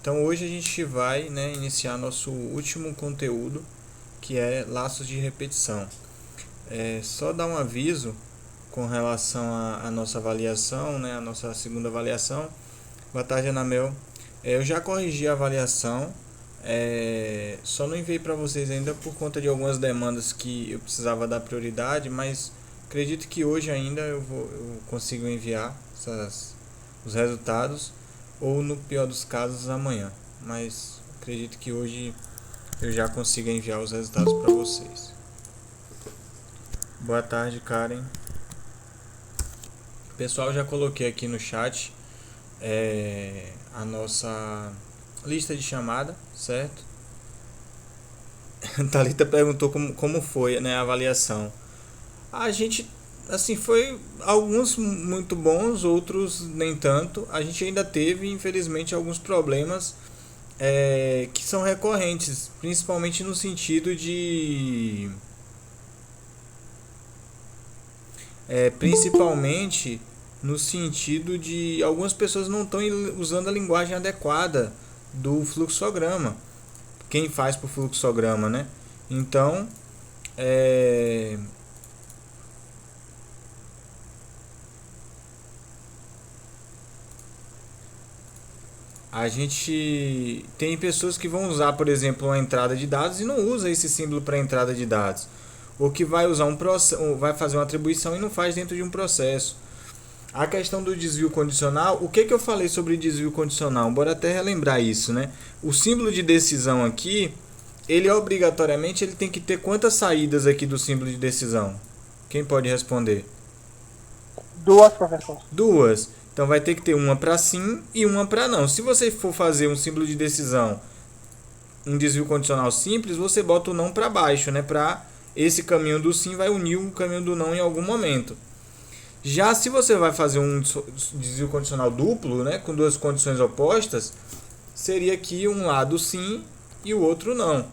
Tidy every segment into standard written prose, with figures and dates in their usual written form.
Então hoje a gente vai, né, iniciar nosso último conteúdo, que é laços de repetição. Só dar um aviso com relação à nossa avaliação, né, a nossa segunda avaliação. Boa tarde, Anamel. Eu já corrigi a avaliação, só não enviei para vocês ainda por conta de algumas demandas que eu precisava dar prioridade, mas acredito que hoje ainda eu consigo enviar os resultados, ou no pior dos casos amanhã, mas acredito que hoje eu já consigo enviar os resultados para vocês. Boa tarde, Karen. Pessoal, já coloquei aqui no chat a nossa lista de chamada, certo? Thalita perguntou como foi, né, a avaliação. A gente, assim, foi alguns muito bons, outros nem tanto. A gente ainda teve, infelizmente, alguns problemas que são recorrentes, principalmente no sentido de principalmente no sentido de algumas pessoas não estão usando a linguagem adequada do fluxograma. Quem faz por fluxograma, né? Então, a gente tem pessoas que vão usar, por exemplo, uma entrada de dados e não usa esse símbolo para entrada de dados, ou que vai usar vai fazer uma atribuição e não faz dentro de um processo. A questão do desvio condicional, o que eu falei sobre desvio condicional? Bora até relembrar isso, né? O símbolo de decisão aqui, ele obrigatoriamente ele tem que ter quantas saídas aqui do símbolo de decisão? Quem pode responder? Duas, professor. Duas. Então vai ter que ter uma para sim e uma para não. Se você for fazer um símbolo de decisão, um desvio condicional simples, você bota o não para baixo, né? Para esse caminho do sim vai unir o caminho do não em algum momento. Já se você vai fazer um desvio condicional duplo, né, com duas condições opostas, seria aqui um lado sim e o outro não.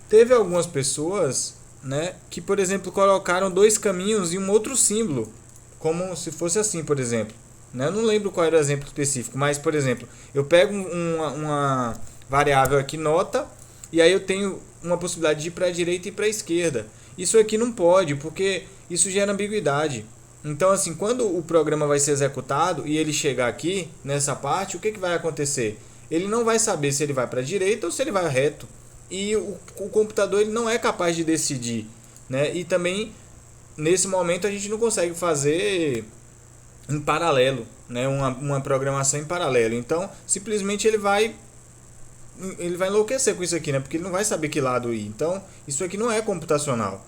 Teve algumas pessoas, né, que, por exemplo, colocaram dois caminhos e um outro símbolo, como se fosse assim, por exemplo. Né? Eu não lembro qual era o exemplo específico, mas, por exemplo, eu pego uma variável aqui, nota, e aí eu tenho uma possibilidade de ir para a direita e para a esquerda. Isso aqui não pode, porque isso gera ambiguidade. Então, assim, quando o programa vai ser executado e ele chegar aqui, nessa parte, o que vai acontecer? Ele não vai saber se ele vai para a direita ou se ele vai reto. E o computador ele não é capaz de decidir. Né? E também, nesse momento, a gente não consegue fazer em paralelo, né? uma programação em paralelo. Então, simplesmente ele vai enlouquecer com isso aqui, né? Porque ele não vai saber que lado ir. Então, isso aqui não é computacional.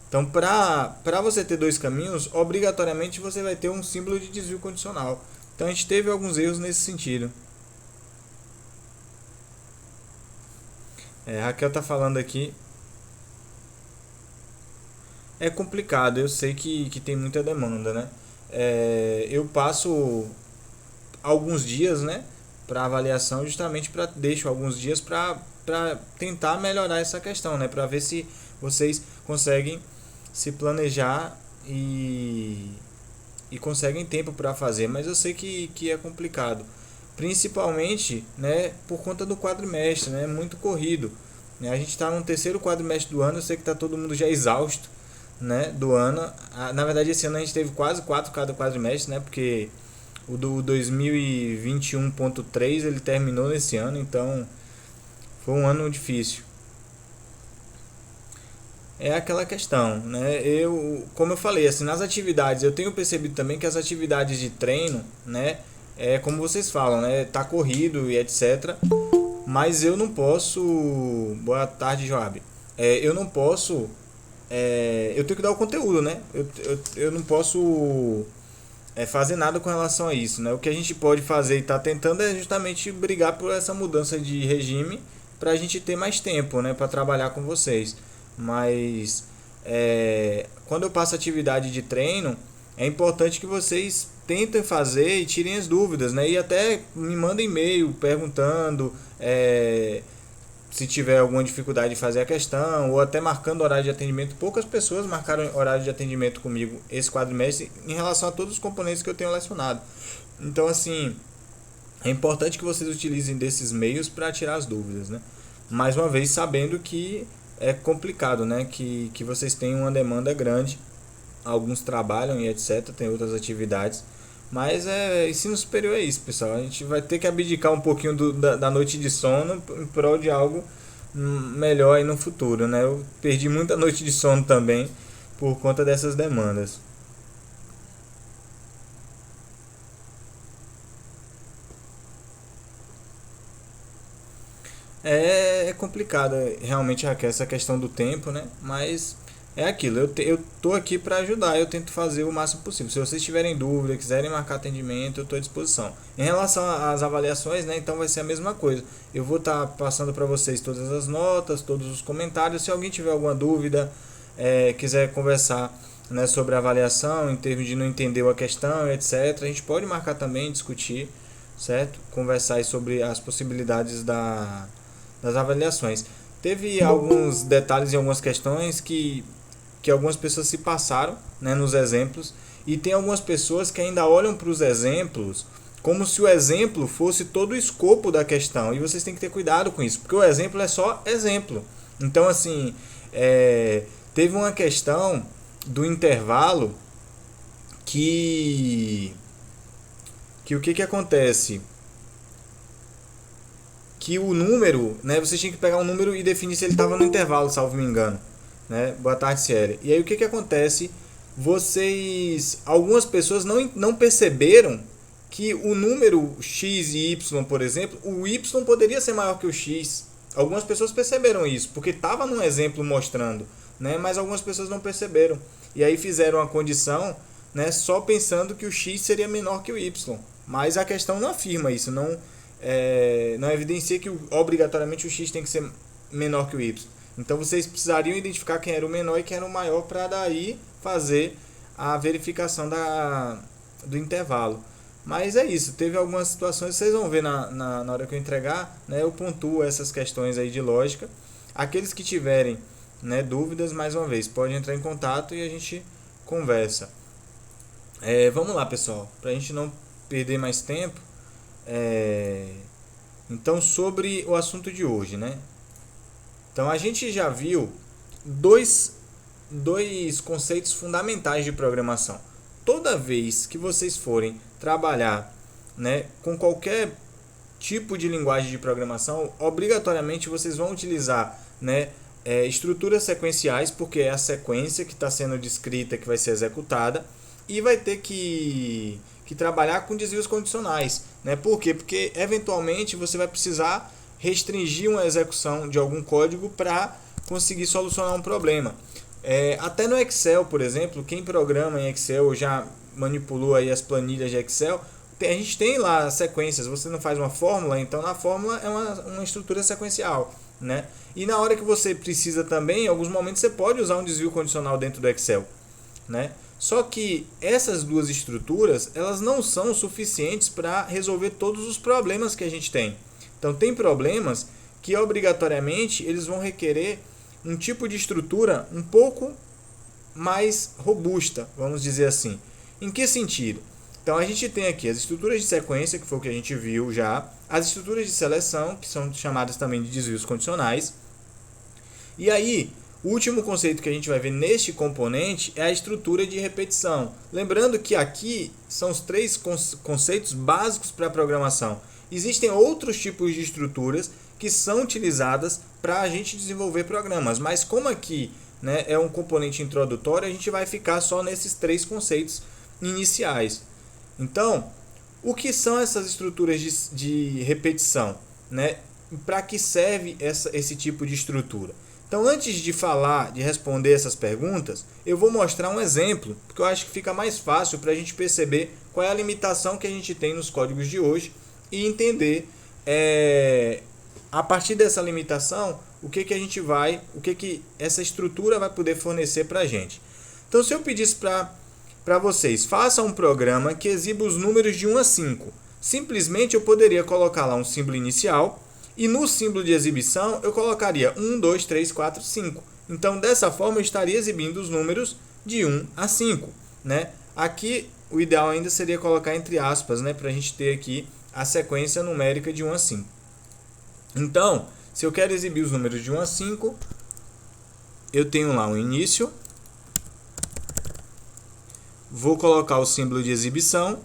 Então, para você ter dois caminhos, obrigatoriamente você vai ter um símbolo de desvio condicional. Então, a gente teve alguns erros nesse sentido. Raquel está falando aqui. É complicado, eu sei que tem muita demanda, né? Eu passo alguns dias, né, para avaliação, justamente para deixo alguns dias para tentar melhorar essa questão, né, para ver se vocês conseguem se planejar e conseguem tempo para fazer, mas eu sei que é complicado, principalmente, né, por conta do quadrimestre, né, muito corrido, né, a gente está no terceiro quadrimestre do ano, eu sei que está todo mundo já exausto, né, do ano. Na verdade, esse ano a gente teve quase 4 cada quadrimestre, né, porque o do 2021.3 ele terminou nesse ano, então foi um ano difícil. É aquela questão, né? Como eu falei, assim, nas atividades, eu tenho percebido também que as atividades de treino, né, como vocês falam, né, tá corrido e etc. Mas eu não posso. Boa tarde, Joab. Eu não posso. Eu tenho que dar o conteúdo, né? Eu não posso fazer nada com relação a isso, né? O que a gente pode fazer e está tentando é justamente brigar por essa mudança de regime para a gente ter mais tempo, né, para trabalhar com vocês. Mas quando eu passo atividade de treino, é importante que vocês tentem fazer e tirem as dúvidas, né? E até me mandem e-mail perguntando se tiver alguma dificuldade de fazer a questão, ou até marcando horário de atendimento. Poucas pessoas marcaram horário de atendimento comigo esse quadrimestre em relação a todos os componentes que eu tenho lecionado. Então, assim, É importante que vocês utilizem desses meios para tirar as dúvidas, né? Mais uma vez, sabendo que é complicado, né? Que vocês têm uma demanda grande, alguns trabalham e etc, tem outras atividades, mas ensino superior é isso, pessoal. A gente vai ter que abdicar um pouquinho da noite de sono em prol de algo melhor aí no futuro, né? Eu perdi muita noite de sono também por conta dessas demandas. É complicado realmente, Raquel, essa questão do tempo, né? Mas é aquilo, eu tô aqui para ajudar, eu tento fazer o máximo possível. Se vocês tiverem dúvida, quiserem marcar atendimento, eu estou à disposição. Em relação às avaliações, né? Então vai ser a mesma coisa. Eu vou estar passando para vocês todas as notas, todos os comentários. Se alguém tiver alguma dúvida, quiser conversar, né, sobre a avaliação, em termos de não entender a questão, etc., a gente pode marcar também, discutir, certo? Conversar aí sobre as possibilidades das avaliações. Teve alguns detalhes e algumas questões que algumas pessoas se passaram, né, nos exemplos, e tem algumas pessoas que ainda olham para os exemplos como se o exemplo fosse todo o escopo da questão, e vocês têm que ter cuidado com isso, porque o exemplo é só exemplo. Então, assim, teve uma questão do intervalo que o que acontece? Que o número, né, você tinha que pegar um número e definir se ele estava no intervalo, salvo me engano, né? Boa tarde, Ciele. E aí o que acontece? Algumas pessoas não perceberam que o número x e y, por exemplo, o y poderia ser maior que o x. Algumas pessoas perceberam isso, porque estava num exemplo mostrando, né? Mas algumas pessoas não perceberam. E aí fizeram a condição, né, só pensando que o x seria menor que o y. Mas a questão não afirma isso, não evidencia que obrigatoriamente o x tem que ser menor que o y. Então vocês precisariam identificar quem era o menor e quem era o maior para daí fazer a verificação do intervalo. Mas é isso, teve algumas situações, vocês vão ver na hora que eu entregar, né, eu pontuo essas questões aí de lógica. Aqueles que tiverem, né, dúvidas, mais uma vez, podem entrar em contato e a gente conversa. Vamos lá, pessoal, para a gente não perder mais tempo. Então, sobre o assunto de hoje, né? Então, a gente já viu dois conceitos fundamentais de programação. Toda vez que vocês forem trabalhar, né, com qualquer tipo de linguagem de programação, obrigatoriamente vocês vão utilizar, né, estruturas sequenciais, porque é a sequência que está sendo descrita que vai ser executada, e vai ter que trabalhar com desvios condicionais, né? Por quê? Porque eventualmente você vai precisar restringir uma execução de algum código para conseguir solucionar um problema. Até no Excel, por exemplo, quem programa em Excel ou já manipulou aí as planilhas de Excel, a gente tem lá sequências. Você não faz uma fórmula, então na fórmula é uma estrutura sequencial, né? E na hora que você precisa também, em alguns momentos você pode usar um desvio condicional dentro do Excel, né? Só que essas duas estruturas, elas não são suficientes para resolver todos os problemas que a gente tem. Então tem problemas que obrigatoriamente eles vão requerer um tipo de estrutura um pouco mais robusta, vamos dizer assim. Em que sentido? Então a gente tem aqui as estruturas de sequência, que foi o que a gente viu já, as estruturas de seleção, que são chamadas também de desvios condicionais. E aí, o último conceito que a gente vai ver neste componente é a estrutura de repetição. Lembrando que aqui são os três conceitos básicos para a programação. Existem outros tipos de estruturas que são utilizadas para a gente desenvolver programas, mas como aqui, né, é um componente introdutório, a gente vai ficar só nesses três conceitos iniciais. Então, o que são essas estruturas de repetição, né? Para que serve esse tipo de estrutura? Então, antes de responder essas perguntas, eu vou mostrar um exemplo, porque eu acho que fica mais fácil para a gente perceber qual é a limitação que a gente tem nos códigos de hoje e entender, a partir dessa limitação, o que essa estrutura vai poder fornecer para a gente. Então, se eu pedisse para vocês, façam um programa que exiba os números de 1 a 5, simplesmente eu poderia colocar lá um símbolo inicial, e no símbolo de exibição eu colocaria 1, 2, 3, 4, 5. Então, dessa forma, eu estaria exibindo os números de 1 a 5. Né? Aqui, o ideal ainda seria colocar entre aspas, né, para a gente ter aqui a sequência numérica de 1 a 5. Então, se eu quero exibir os números de 1 a 5, eu tenho lá um início, vou colocar o símbolo de exibição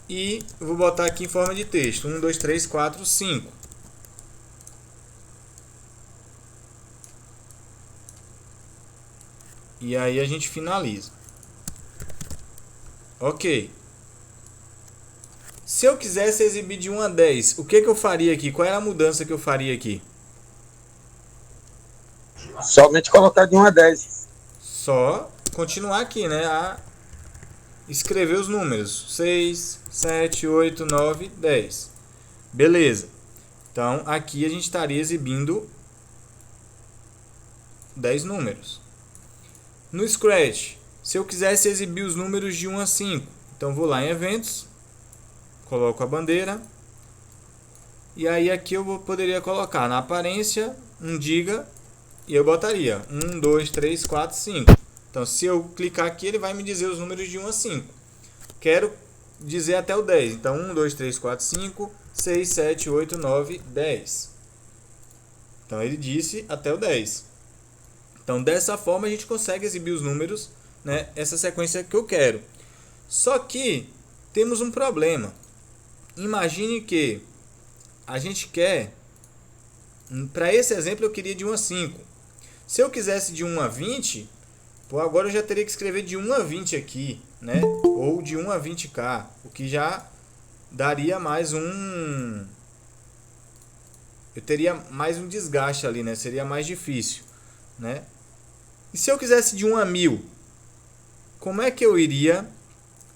e vou botar aqui em forma de texto: 1, 2, 3, 4, 5. E aí a gente finaliza. Ok. Se eu quisesse exibir de 1 a 10, o que eu faria aqui? Qual era a mudança que eu faria aqui? Somente colocar de 1 a 10. Só continuar aqui, né? A escrever os números. 6, 7, 8, 9, 10. Beleza. Então, aqui a gente estaria exibindo 10 números. No Scratch, se eu quisesse exibir os números de 1 a 5, então vou lá em eventos, coloco a bandeira, e aí aqui eu poderia colocar na aparência 1 GB e eu botaria 1, 2, 3, 4, 5. Então, se eu clicar aqui, ele vai me dizer os números de 1 a 5. Quero dizer até o 10. Então, 1, 2, 3, 4, 5, 6, 7, 8, 9, 10. Então, ele disse até o 10. Então, dessa forma, a gente consegue exibir os números, né, essa sequência que eu quero. Só que temos um problema. Imagine que a gente quer, para esse exemplo, eu queria de 1 a 5. Se eu quisesse de 1 a 20, pô, agora eu já teria que escrever de 1 a 20 aqui, né? Ou de 1 a 20k, o que já daria mais um... Eu teria mais um desgaste ali, né? Seria mais difícil, né? E se eu quisesse de 1 a 1000, como é que eu iria,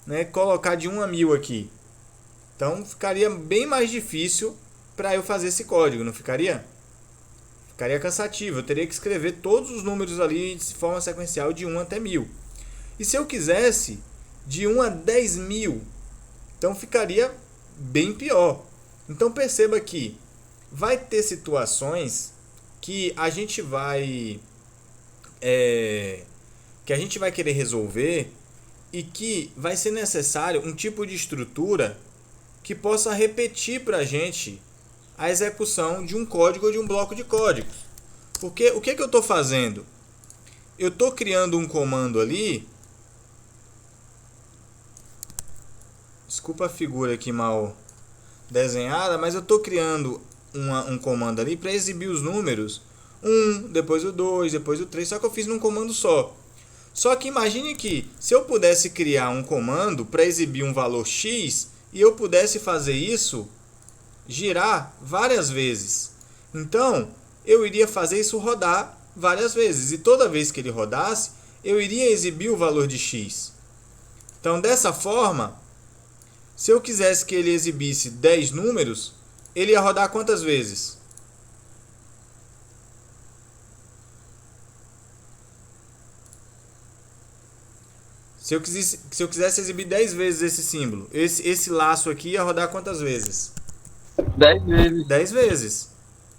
né, colocar de 1 a 1000 aqui? Então ficaria bem mais difícil para eu fazer esse código, não ficaria? Ficaria cansativo, eu teria que escrever todos os números ali de forma sequencial de 1 até 1000. E se eu quisesse de 1 a 10.000, então ficaria bem pior. Então perceba que vai ter situações que a gente vai querer resolver e que vai ser necessário um tipo de estrutura que possa repetir para a gente a execução de um código ou de um bloco de códigos. Porque o que eu estou fazendo? Eu estou criando um comando ali. Desculpa a figura aqui mal desenhada, mas eu estou criando um comando ali para exibir os números 1, depois o 2, depois o 3, só que eu fiz num comando só. Só que imagine que se eu pudesse criar um comando para exibir um valor X e eu pudesse fazer isso girar várias vezes. Então, eu iria fazer isso rodar várias vezes. E toda vez que ele rodasse, eu iria exibir o valor de X. Então, dessa forma, se eu quisesse que ele exibisse 10 números, ele ia rodar quantas vezes? Se eu quisesse exibir 10 vezes esse símbolo, esse laço aqui ia rodar quantas vezes? 10 vezes. 10 vezes.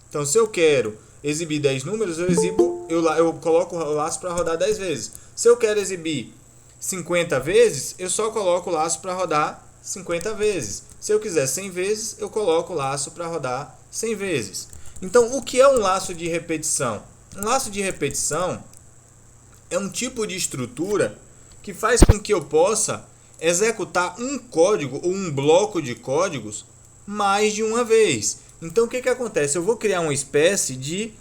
Então, se eu quero exibir 10 números, eu coloco o laço para rodar 10 vezes. Se eu quero exibir 50 vezes, eu só coloco o laço para rodar 50 vezes. Se eu quiser 100 vezes, eu coloco o laço para rodar 100 vezes. Então, o que é um laço de repetição? Um laço de repetição é um tipo de estrutura que faz com que eu possa executar um código ou um bloco de códigos mais de uma vez. Então o que acontece? Eu vou criar uma espécie de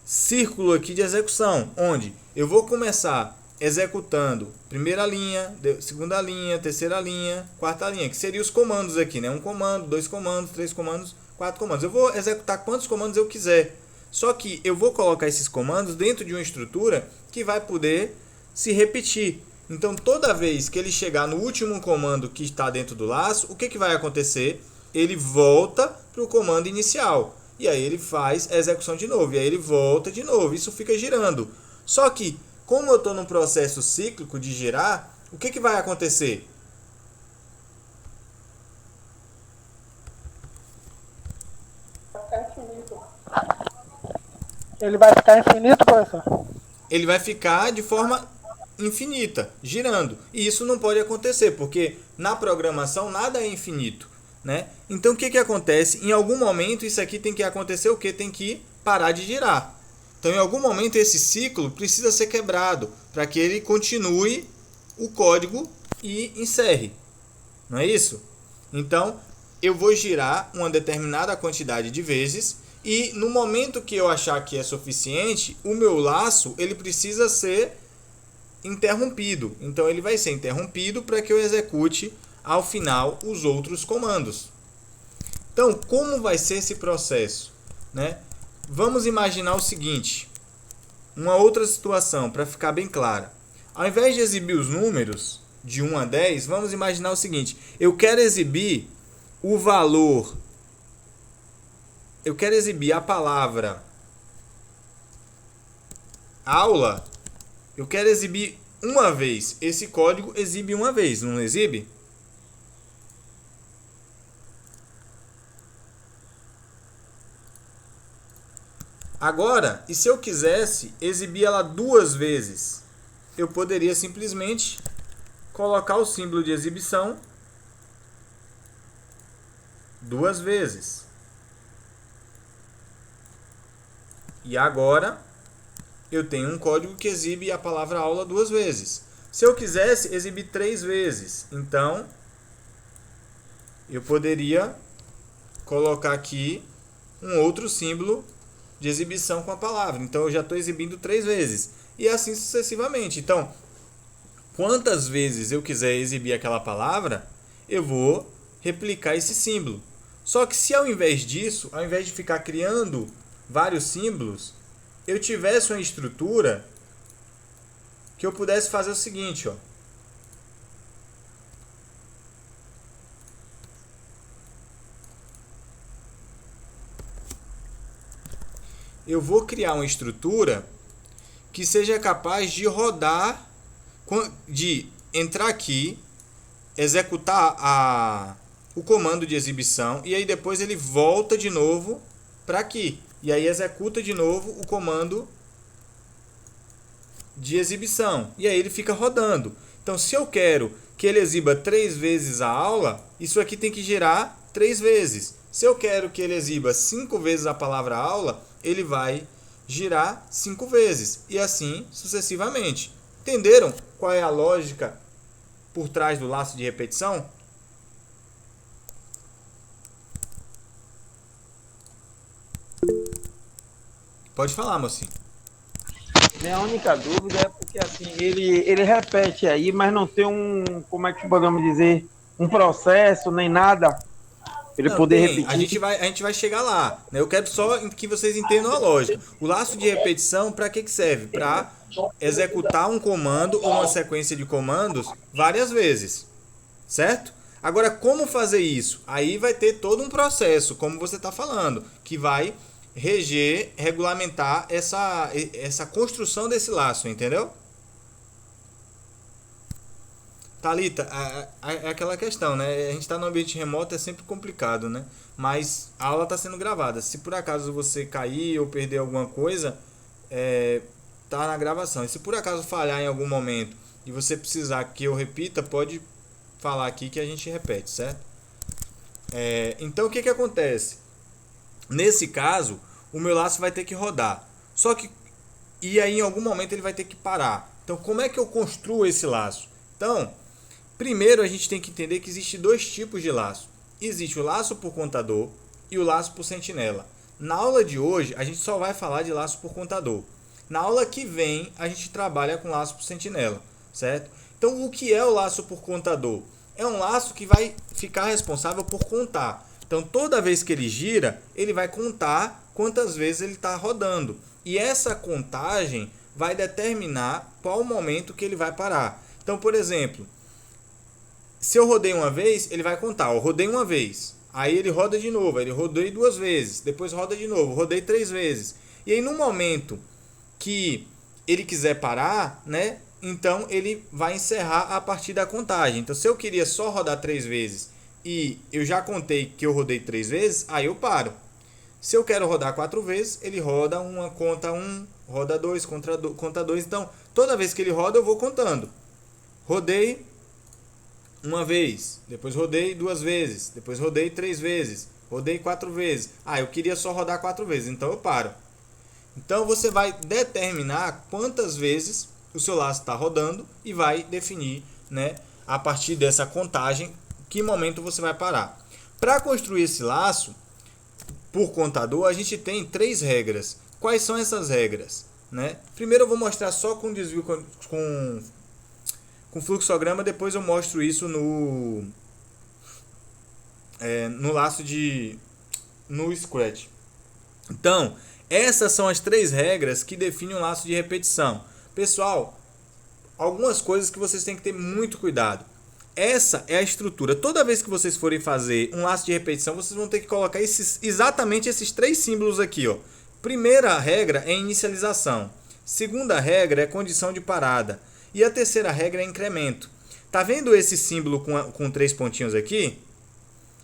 círculo aqui de execução, onde eu vou começar executando primeira linha, segunda linha, terceira linha, quarta linha, que seriam os comandos aqui, né? Um comando, 2 comandos, 3 comandos, 4 comandos. Eu vou executar quantos comandos eu quiser. Só que eu vou colocar esses comandos dentro de uma estrutura que vai poder se repetir. Então toda vez que ele chegar no último comando que está dentro do laço, o que vai acontecer? Ele volta para o comando inicial. E aí ele faz a execução de novo. E aí ele volta de novo. Isso fica girando. Só que, como eu estou num processo cíclico de girar, o que vai acontecer? Ele vai ficar infinito, professor? Ele vai ficar de forma infinita, girando. E isso não pode acontecer, porque na programação nada é infinito, né? Então o que acontece? Em algum momento isso aqui tem que acontecer o quê? Tem que parar de girar. Então em algum momento esse ciclo precisa ser quebrado para que ele continue o código e encerre. Não é isso? Então eu vou girar uma determinada quantidade de vezes e no momento que eu achar que é suficiente, o meu laço ele precisa ser interrompido. Então ele vai ser interrompido para que eu execute ao final os outros comandos. Então, como vai ser esse processo, né? Vamos imaginar o seguinte, uma outra situação para ficar bem clara. Ao invés de exibir os números de 1 a 10, vamos imaginar o seguinte, eu quero exibir o valor, eu quero exibir a palavra aula. Eu quero exibir uma vez. Esse código exibe uma vez, não exibe? Agora, e se eu quisesse exibir ela duas vezes? Eu poderia simplesmente colocar o símbolo de exibição duas vezes. E agora eu tenho um código que exibe a palavra aula duas vezes. Se eu quisesse exibir três vezes, então eu poderia colocar aqui um outro símbolo de exibição com a palavra. Então eu já estou exibindo três vezes. E assim sucessivamente. Então, quantas vezes eu quiser exibir aquela palavra, eu vou replicar esse símbolo. Só que se ao invés disso, ao invés de ficar criando vários símbolos, eu tivesse uma estrutura que eu pudesse fazer o seguinte, ó. Eu vou criar uma estrutura que seja capaz de rodar, de entrar aqui, executar o comando de exibição e aí depois ele volta de novo para aqui. E aí executa de novo o comando de exibição. E aí ele fica rodando. Então se eu quero que ele exiba 3 vezes a aula, isso aqui tem que girar 3 vezes. Se eu quero que ele exiba 5 vezes a palavra aula, ele vai girar 5 vezes. E assim sucessivamente. Entenderam qual é a lógica por trás do laço de repetição? Pode falar, mocinho. Minha única dúvida é porque assim, ele repete aí, mas não tem como é que podemos dizer, um processo, nem nada, ele Não, poder tem. repetir. A gente vai chegar lá, né? Eu quero só que vocês entendam a lógica. O laço de repetição, para que serve? Para executar um comando ou uma sequência de comandos várias vezes, certo? Agora, como fazer isso? Aí vai ter todo um processo, como você está falando, que vai regulamentar essa construção desse laço, entendeu? Thalita, é aquela questão, né? A gente está no ambiente remoto, é sempre complicado, né? Mas a aula está sendo gravada. Se por acaso você cair ou perder alguma coisa, tá na gravação. E se por acaso falhar em algum momento e você precisar que eu repita, pode falar aqui que a gente repete, certo? Então o que acontece? Nesse caso, o meu laço vai ter que rodar. E aí em algum momento ele vai ter que parar. Então como é que eu construo esse laço? Então, primeiro a gente tem que entender que existe dois tipos de laço. Existe o laço por contador e o laço por sentinela. Na aula de hoje a gente só vai falar de laço por contador. Na aula que vem a gente trabalha com laço por sentinela, certo? Então o que é o laço por contador? É um laço que vai ficar responsável por contar. Então toda vez que ele gira, ele vai contar quantas vezes ele está rodando. E essa contagem vai determinar qual o momento que ele vai parar. Então, por exemplo, se eu rodei uma vez, ele vai contar. Eu rodei uma vez, aí ele roda de novo, ele rodei 2 vezes, depois roda de novo, rodei 3 vezes. E aí no momento que ele quiser parar, né? Então ele vai encerrar a partir da contagem. Então se eu queria só rodar 3 vezes e eu já contei que eu rodei 3 vezes, aí eu paro. Se eu quero rodar 4 vezes, ele roda uma, conta 1, roda 2, conta 2. Então, Toda vez que ele roda, eu vou contando. Rodei uma vez, depois rodei 2 vezes, depois rodei 3 vezes, rodei 4 vezes. Ah, eu queria só rodar 4 vezes, então eu paro. Então você vai determinar quantas vezes o seu laço está rodando e vai definir, né, a partir dessa contagem, que momento você vai parar. Para construir esse laço, por contador, a gente tem 3 regras. Quais são essas regras? Né? Primeiro eu vou mostrar só com desvio com fluxograma, depois eu mostro isso no laço no Scratch. Então, essas são as 3 regras que definem um laço de repetição. Pessoal, algumas coisas que vocês têm que ter muito cuidado. Essa é a estrutura. Toda vez que vocês forem fazer um laço de repetição, vocês vão ter que colocar exatamente esses 3 símbolos aqui. Ó. Primeira regra é inicialização. Segunda regra é condição de parada. E a terceira regra é incremento. Tá vendo esse símbolo com 3 pontinhos aqui?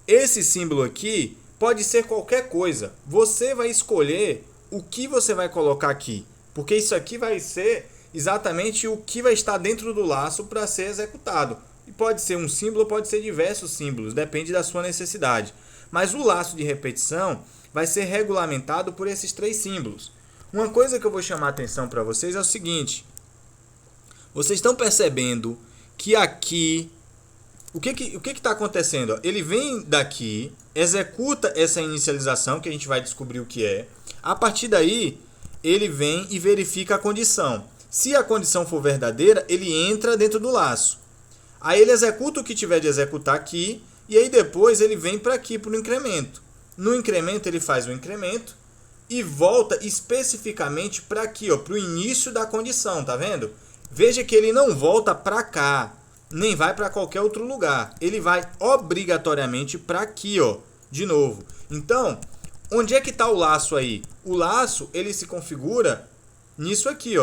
Esse símbolo aqui pode ser qualquer coisa. Você vai escolher o que você vai colocar aqui. Porque isso aqui vai ser exatamente o que vai estar dentro do laço para ser executado. E pode ser um símbolo, pode ser diversos símbolos, depende da sua necessidade. Mas o laço de repetição vai ser regulamentado por esses 3 símbolos. Uma coisa que eu vou chamar a atenção para vocês é o seguinte. Vocês estão percebendo que aqui, o que está acontecendo? Ele vem daqui, executa essa inicialização, que a gente vai descobrir o que é. A partir daí, ele vem e verifica a condição. Se a condição for verdadeira, ele entra dentro do laço. Aí ele executa o que tiver de executar aqui, e aí depois ele vem para aqui, para o incremento. No incremento ele faz o incremento e volta especificamente para aqui, para o início da condição, tá vendo? Veja que ele não volta para cá, nem vai para qualquer outro lugar. Ele vai obrigatoriamente para aqui, de novo. Então, onde é que está o laço aí? O laço, ele se configura nisso aqui,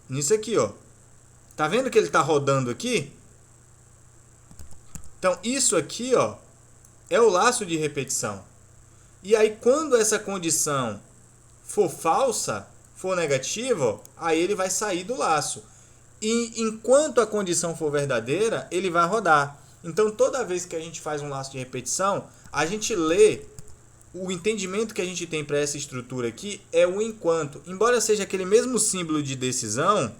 nisso aqui, Tá vendo que ele está rodando aqui? Então, isso aqui, é o laço de repetição. E aí, quando essa condição for falsa, for negativa, aí ele vai sair do laço. E enquanto a condição for verdadeira, ele vai rodar. Então, toda vez que a gente faz um laço de repetição, a gente lê, o entendimento que a gente tem para essa estrutura aqui é o enquanto. Embora seja aquele mesmo símbolo de decisão,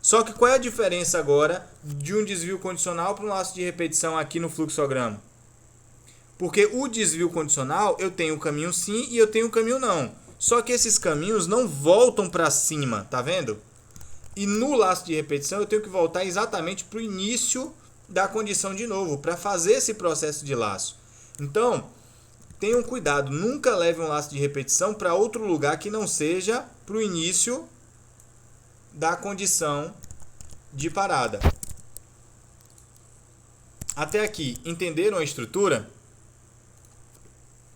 só que qual é a diferença agora de um desvio condicional para um laço de repetição aqui no fluxograma? Porque o desvio condicional, eu tenho o caminho sim e eu tenho o caminho não. Só que esses caminhos não voltam para cima, tá vendo? E no laço de repetição eu tenho que voltar exatamente para o início da condição de novo, para fazer esse processo de laço. Então, tenham cuidado, nunca leve um laço de repetição para outro lugar que não seja para o início da condição de parada. Até aqui, entenderam a estrutura?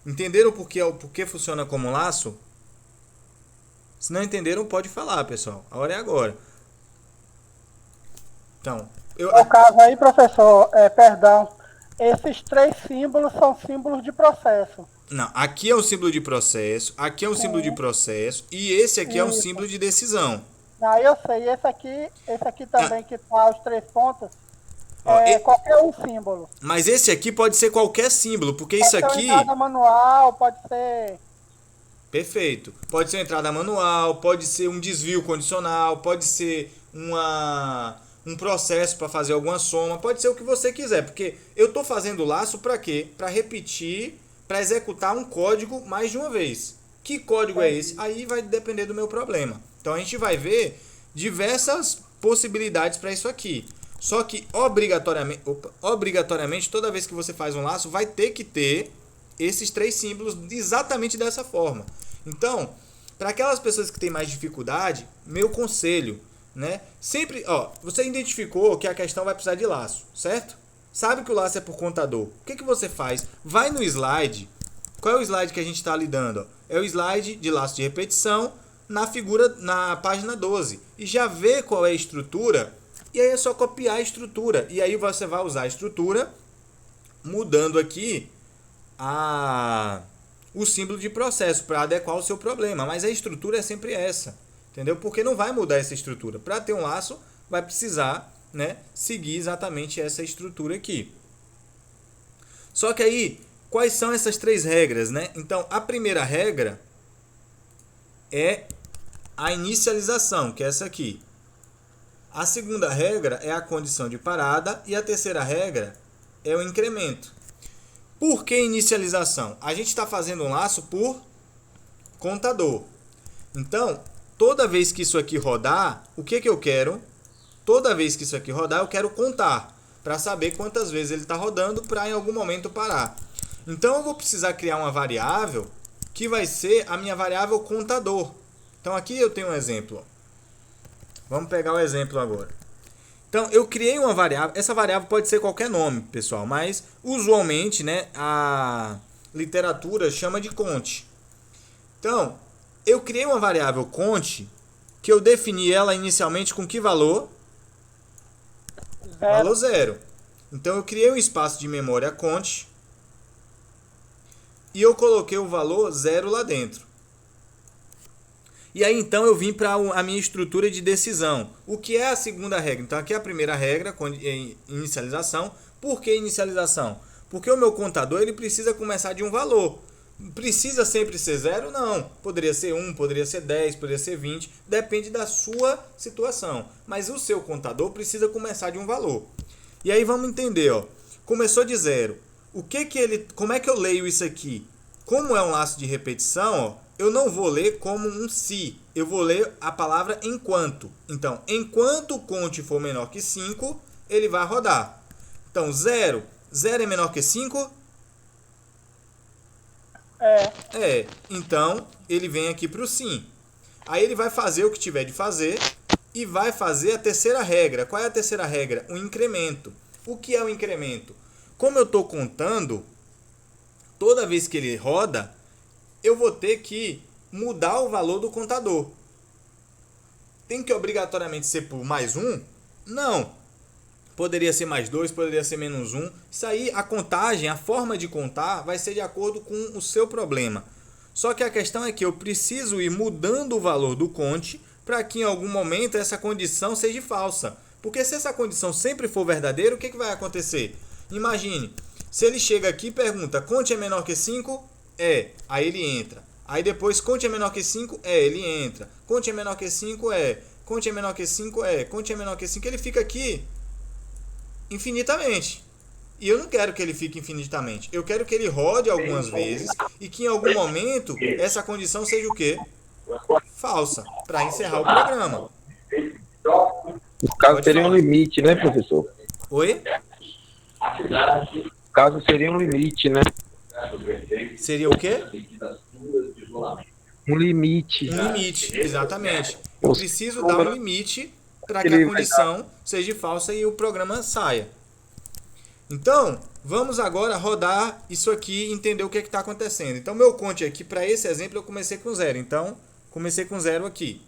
Entenderam por que funciona como laço? Se não entenderam, pode falar, pessoal. A hora é agora. Então, no caso aí, professor, perdão, esses 3 símbolos são símbolos de processo. Não, aqui é um símbolo de processo, aqui é um símbolo de processo e esse aqui é um símbolo de decisão. Não, eu sei, esse aqui também que tá os 3 pontos, qualquer um símbolo. Mas esse aqui pode ser qualquer símbolo, porque isso aqui... entrada manual, pode ser... Perfeito. Pode ser uma entrada manual, pode ser um desvio condicional, pode ser um processo para fazer alguma soma, pode ser o que você quiser, porque eu estou fazendo o laço para quê? Para repetir, para executar um código mais de uma vez. Que código é esse? Aí vai depender do meu problema. Então a gente vai ver diversas possibilidades para isso aqui. Só que obrigatoriamente, toda vez que você faz um laço, vai ter que ter esses 3 símbolos exatamente dessa forma. Então, para aquelas pessoas que têm mais dificuldade, meu conselho, né? Sempre, você identificou que a questão vai precisar de laço, certo? Sabe que o laço é por contador. O que você faz? Vai no slide. Qual é o slide que a gente está lidando? É o slide de laço de repetição na página 12. E já vê qual é a estrutura. E aí é só copiar a estrutura. E aí você vai usar a estrutura mudando aqui o símbolo de processo para adequar o seu problema. Mas a estrutura é sempre essa. Entendeu? Porque não vai mudar essa estrutura. Para ter um laço, vai precisar, né, seguir exatamente essa estrutura aqui. Só que aí, quais são essas 3 regras, né? Então, a primeira regra é a inicialização, que é essa aqui. A segunda regra é a condição de parada e a terceira regra é o incremento. Por que inicialização? A gente está fazendo um laço por contador. Então, toda vez que isso aqui rodar, o que eu quero? Toda vez que isso aqui rodar, eu quero contar, para saber quantas vezes ele está rodando, para em algum momento parar. Então, eu vou precisar criar uma variável que vai ser a minha variável contador. Então, aqui eu tenho um exemplo. Vamos pegar o exemplo agora. Então, eu criei uma variável. Essa variável pode ser qualquer nome, pessoal, mas usualmente, né, a literatura chama de cont. Então, eu criei uma variável cont que eu defini ela inicialmente com que valor? Valor 0. Então, eu criei um espaço de memória cont e eu coloquei o valor 0 lá dentro. E aí, então, eu vim para a minha estrutura de decisão. O que é a segunda regra? Então, aqui é a primeira regra, inicialização. Por que inicialização? Porque o meu contador ele precisa começar de um valor. Precisa sempre ser 0? Não. Poderia ser 1, poderia ser 10, poderia ser 20. Depende da sua situação. Mas o seu contador precisa começar de um valor. E aí, vamos entender. Ó. Começou de 0. Como é que eu leio isso aqui? Como é um laço de repetição, ó, eu não vou ler como um se, eu vou ler a palavra enquanto. Então, enquanto o cont for menor que 5, ele vai rodar. Então, 0 é menor que 5? É. Então, ele vem aqui para o sim. Aí ele vai fazer o que tiver de fazer e vai fazer a terceira regra. Qual é a terceira regra? O incremento. O que é o incremento? Como eu estou contando, toda vez que ele roda, eu vou ter que mudar o valor do contador. Tem que obrigatoriamente ser por mais 1? Não. Poderia ser mais 2, poderia ser menos 1. Isso aí, a contagem, a forma de contar, vai ser de acordo com o seu problema. Só que a questão é que eu preciso ir mudando o valor do cont para que em algum momento essa condição seja falsa. Porque se essa condição sempre for verdadeira, o que vai acontecer? Imagine, se ele chega aqui e pergunta, cont é menor que 5? É. Aí ele entra. Aí depois, cont é menor que 5? É. Ele entra. Cont é menor que 5? É. Cont é menor que 5? É. Cont é menor que 5? Ele fica aqui infinitamente. E eu não quero que ele fique infinitamente. Eu quero que ele rode algumas vezes e que em algum momento essa condição seja o quê? Falsa. Para encerrar o programa. No caso, seria um limite, né, professor? Oi? No caso, seria um limite, né? Seria o quê? Um limite. Um limite, exatamente. Eu preciso dar um limite para que a condição seja falsa e o programa saia. Então, vamos agora rodar isso aqui e entender o que está acontecendo. Então, meu cont aqui, para esse exemplo, eu comecei com 0. Então, comecei com 0 aqui.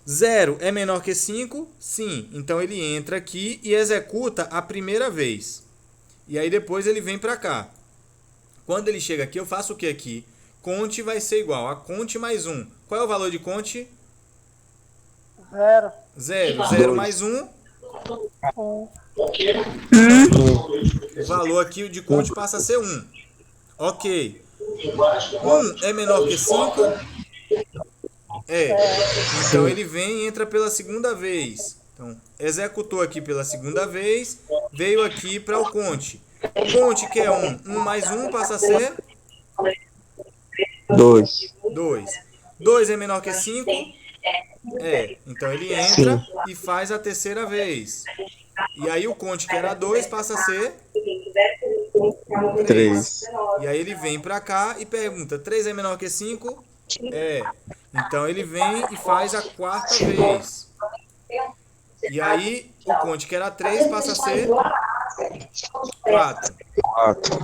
0 é menor que 5? Sim. Então, ele entra aqui e executa a primeira vez. E aí, depois, ele vem para cá. Quando ele chega aqui, eu faço o que aqui? Cont vai ser igual a cont mais 1. Qual é o valor de cont? 0. 0. 0 mais 1? 1. O valor aqui de cont passa a ser 1. Ok. 1 é menor que 5? É. Então ele vem e entra pela segunda vez. Então, executou aqui pela segunda vez, veio aqui para o cont. Cont que é 1. 1 mais 1 passa a ser? 2. 2. 2 é menor que 5? É. Então ele entra e faz a terceira vez. E aí o cont que era 2 passa a ser 3. E aí ele vem para cá e pergunta, 3 é menor que 5? É. Então ele vem e faz a quarta vez. E aí o cont que era 3 passa a ser 4.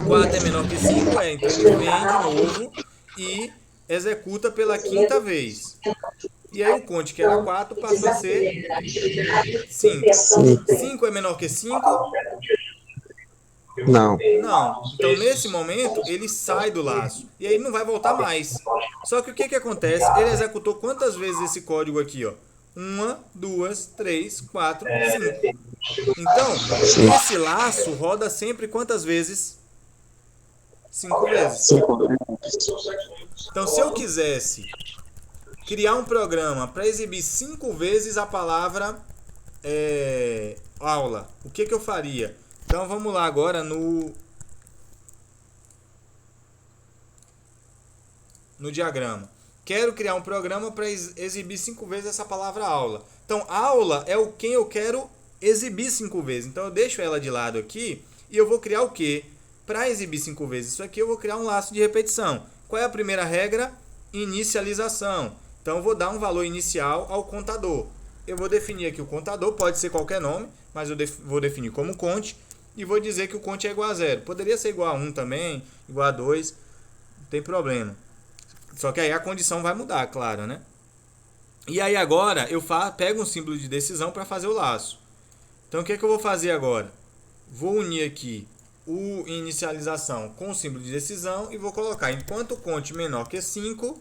4 é menor que 5? É. Então ele vem de novo e executa pela quinta vez. E aí o cont que era 4 passou a ser 5. 5 é menor que 5? Não. Não. Então, nesse momento, ele sai do laço. E aí ele não vai voltar mais. Só que o que acontece? Ele executou quantas vezes esse código aqui, ó? 1, 2, 3, 4, 5. Então, esse laço roda sempre quantas vezes? 5 vezes. 5. Então, se eu quisesse criar um programa para exibir 5 vezes a palavra aula, o que eu faria? Então, vamos lá agora no diagrama. Quero criar um programa para exibir 5 vezes essa palavra aula. Então, aula é o quem eu quero exibir 5 vezes. Então, eu deixo ela de lado aqui e eu vou criar o quê? Para exibir 5 vezes isso aqui, eu vou criar um laço de repetição. Qual é a primeira regra? Inicialização. Então, eu vou dar um valor inicial ao contador. Eu vou definir aqui o contador, pode ser qualquer nome, mas eu vou definir como conte e vou dizer que o conte é igual a 0. Poderia ser igual a 1 também, igual a 2, não tem problema. Só que aí a condição vai mudar, claro, né? E aí agora eu pego um símbolo de decisão para fazer o laço. Então o que eu vou fazer agora? Vou unir aqui o inicialização com o símbolo de decisão e vou colocar enquanto conte menor que 5.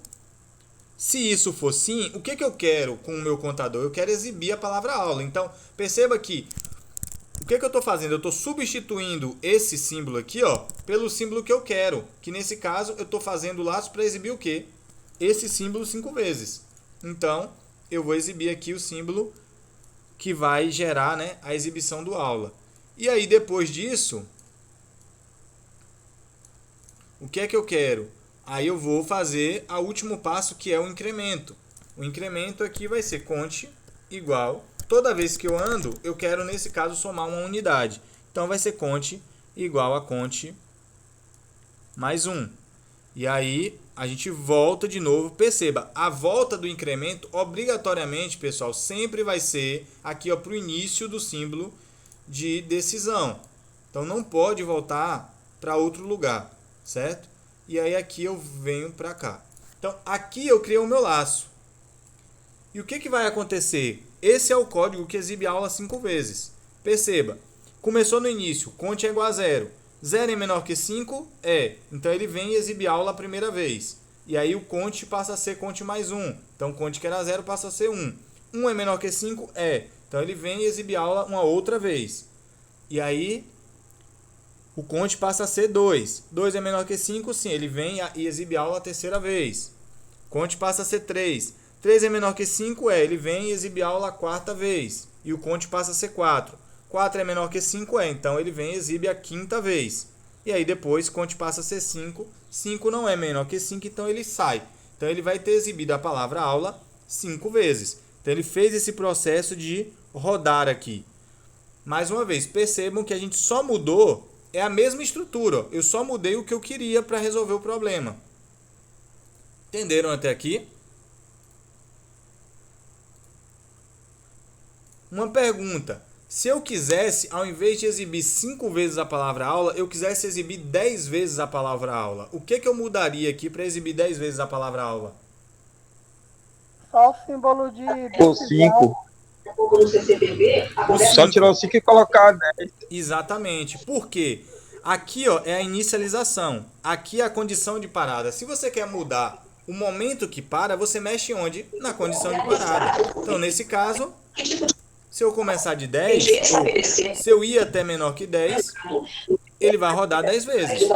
Se isso for sim, o que eu quero com o meu contador? Eu quero exibir a palavra aula. Então perceba que o que eu estou fazendo? Eu estou substituindo esse símbolo aqui, ó, pelo símbolo que eu quero. Que nesse caso eu estou fazendo o laço para exibir o quê? Esse símbolo 5 vezes. Então eu vou exibir aqui o símbolo que vai gerar, né, a exibição do aula. E aí depois disso, o que é que eu quero? Aí eu vou fazer o último passo, que é o incremento. O incremento aqui vai ser conte igual. Toda vez que eu ando, eu quero, nesse caso, somar uma unidade. Então, vai ser conte igual a conte mais 1. E aí, a gente volta de novo. Perceba, a volta do incremento, obrigatoriamente, pessoal, sempre vai ser aqui para o início do símbolo de decisão. Então, não pode voltar para outro lugar, certo? E aí, aqui eu venho para cá. Então, aqui eu criei o meu laço. E o que vai acontecer? Esse é o código que exibe a aula 5 vezes. Perceba, começou no início, conte é igual a 0. 0 é menor que 5? É. Então ele vem e exibe a aula a primeira vez. E aí o conte passa a ser conte mais 1. Então conte que era 0 passa a ser 1. 1 é menor que 5? É. Então ele vem e exibe a aula uma outra vez. E aí o conte passa a ser 2. 2 é menor que 5? Sim, ele vem e exibe a aula a terceira vez. Conte passa a ser 3. 3 é menor que 5? É. Ele vem e exibe a aula a quarta vez. E o conte passa a ser 4. 4 é menor que 5? É. Então ele vem e exibe a quinta vez. E aí depois conte passa a ser 5. 5 não é menor que 5, então ele sai. Então ele vai ter exibido a palavra aula 5 vezes. Então ele fez esse processo de rodar aqui. Mais uma vez, percebam que a gente só mudou, é a mesma estrutura. Eu só mudei o que eu queria para resolver o problema. Entenderam até aqui? Uma pergunta. Se eu quisesse, ao invés de exibir 5 vezes a palavra aula, eu quisesse exibir 10 vezes a palavra aula. O que eu mudaria aqui para exibir 10 vezes a palavra aula? Só o símbolo de O 5. Só tirar o 5 e colocar 10. Exatamente. Por quê? Aqui, ó, é a inicialização. Aqui é a condição de parada. Se você quer mudar o momento que para, você mexe onde? Na condição de parada. Então, nesse caso, se eu começar de 10, ou se eu ir até menor que 10, ele vai rodar 10 vezes.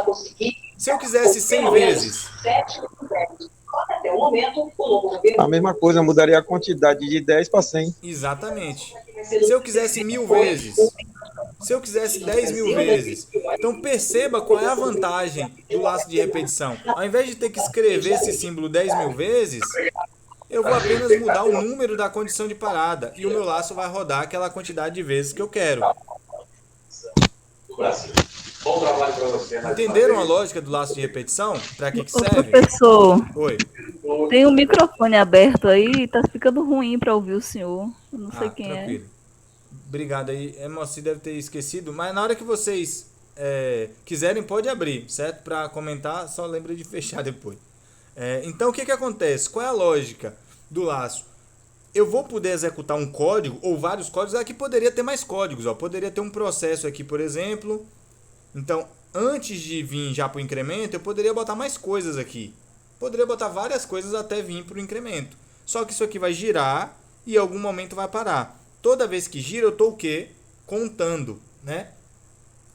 Se eu quisesse 100 vezes, A mesma coisa, mudaria a quantidade de 10 para 100. exatamente. Se eu quisesse 1000 vezes, se eu quisesse 10.000 vezes. Então perceba qual é a vantagem do laço de repetição. Ao invés de ter que escrever esse símbolo 10.000 vezes, eu vou apenas mudar o número da condição de parada. E o meu laço vai rodar aquela quantidade de vezes que eu quero. Bom trabalho para você. Entenderam a lógica do laço de repetição? Para que Ô, serve? professor, Oi. tem um microfone aberto aí, tá ficando ruim para ouvir o senhor. Eu não sei quem tranquilo. Obrigado aí. Moci deve ter esquecido, mas na hora que vocês quiserem, pode abrir, certo? Para comentar, só lembre de fechar depois. Então, o que acontece? Qual é a lógica do laço? Eu vou poder executar um código, ou vários códigos. Aqui poderia ter mais códigos. Ó. Poderia ter um processo aqui, por exemplo, Então, antes de vir já para o incremento, eu poderia botar mais coisas aqui. Poderia botar várias coisas até vir para o incremento. Só que isso aqui vai girar e em algum momento vai parar. Toda vez que gira, eu estou o quê? Contando, né?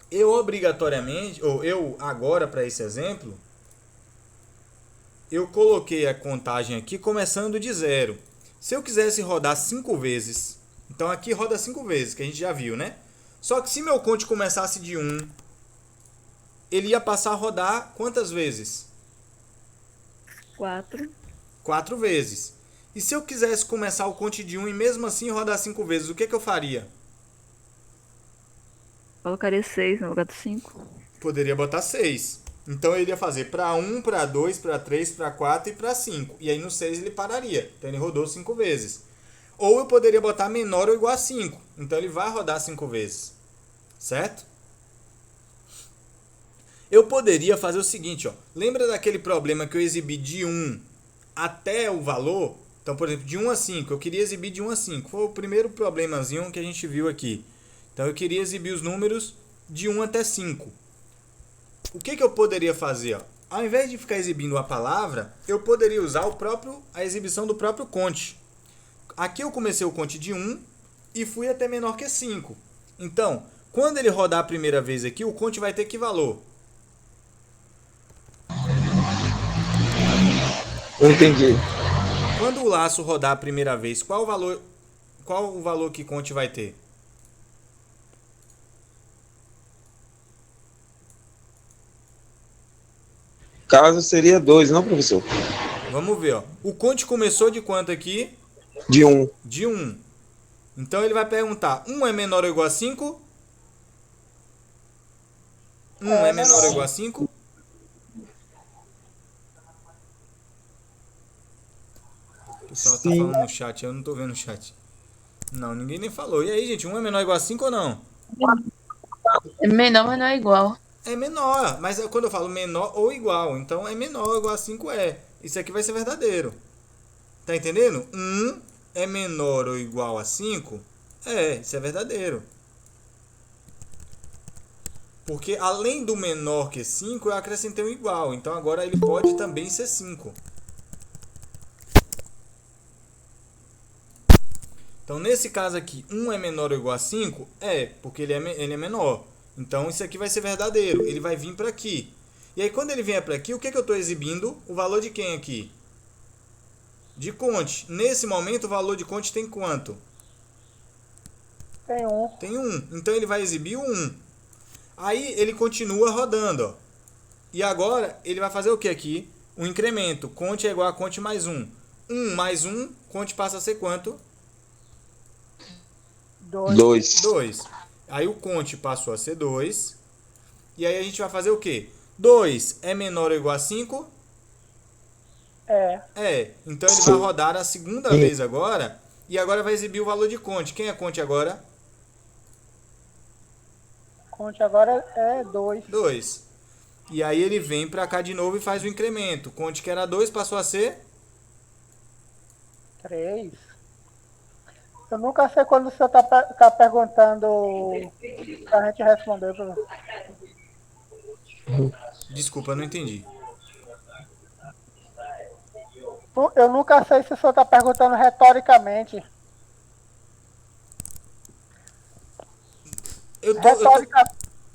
Eu obrigatoriamente, ou eu agora para esse exemplo, eu coloquei a contagem aqui começando de 0. Se eu quisesse rodar 5 vezes, então aqui roda 5 vezes, que a gente já viu, né? Só que se meu conte começasse de 1, ele ia passar a rodar quantas vezes? 4. 4 vezes. E se eu quisesse começar o conte de 1 e mesmo assim rodar 5 vezes, o que eu faria? Colocaria 6 no lugar do 5. Poderia botar 6. Então ele ia fazer para 1, para 2, para 3, para 4 e para 5. E aí no 6 ele pararia. Então ele rodou 5 vezes. Ou eu poderia botar menor ou igual a 5. Então ele vai rodar 5 vezes. Certo? Eu poderia fazer o seguinte, ó. Lembra daquele problema que eu exibi de 1 até o valor? Então, por exemplo, de 1 a 5. Eu queria exibir de 1 a 5. Foi o primeiro problemazinho que a gente viu aqui. Então eu queria exibir os números de 1 até 5. O que eu poderia fazer? Ó? Ao invés de ficar exibindo a palavra, eu poderia usar a exibição do próprio conte. Aqui eu comecei o conte de 1 e fui até menor que 5. Então, quando ele rodar a primeira vez aqui, o conte vai ter que valor? Entendi. Quando o laço rodar a primeira vez, qual o valor que conte vai ter? Caso seria 2, não, professor? Vamos ver, ó. O conte começou de quanto aqui? De 1. De 1. Então ele vai perguntar, 1 é menor ou igual a 5? 1 é menor ou igual a 5? O pessoal tá Sim. falando no chat, eu não tô vendo o chat. Não, ninguém nem falou. E aí, gente, 1 é menor ou igual a 5 ou não? É menor, mas não é igual. É menor, mas quando eu falo menor ou igual, então é menor ou igual a 5 é. Isso aqui vai ser verdadeiro. Tá entendendo? 1 é menor ou igual a 5? É, isso é verdadeiro. Porque além do menor que 5, eu acrescentei um igual. Então agora ele pode também ser 5. Então nesse caso aqui, 1 é menor ou igual a 5? É, porque ele é menor. Então isso aqui vai ser verdadeiro. Ele vai vir para aqui. E aí quando ele vier para aqui, o que eu estou exibindo? O valor de quem aqui? De conte. Nesse momento o valor de conte tem quanto? Tem 1. Tem 1. Então ele vai exibir o 1. Aí ele continua rodando. Ó. E agora ele vai fazer o que aqui? Um incremento. Conte é igual a conte mais 1. 1 mais 1, conte passa a ser quanto? 2. 2. Aí o conte passou a ser 2. E aí a gente vai fazer o quê? 2 é menor ou igual a 5? É. É. Então ele vai rodar a segunda vez agora. E agora vai exibir o valor de conte. Quem é conte agora? Conte agora é 2. 2. E aí ele vem pra cá de novo e faz o incremento. Conte que era 2 passou a ser? 3. Eu nunca sei quando o senhor tá perguntando pra gente responder. Desculpa, eu não entendi. Eu nunca sei se o senhor tá perguntando retoricamente.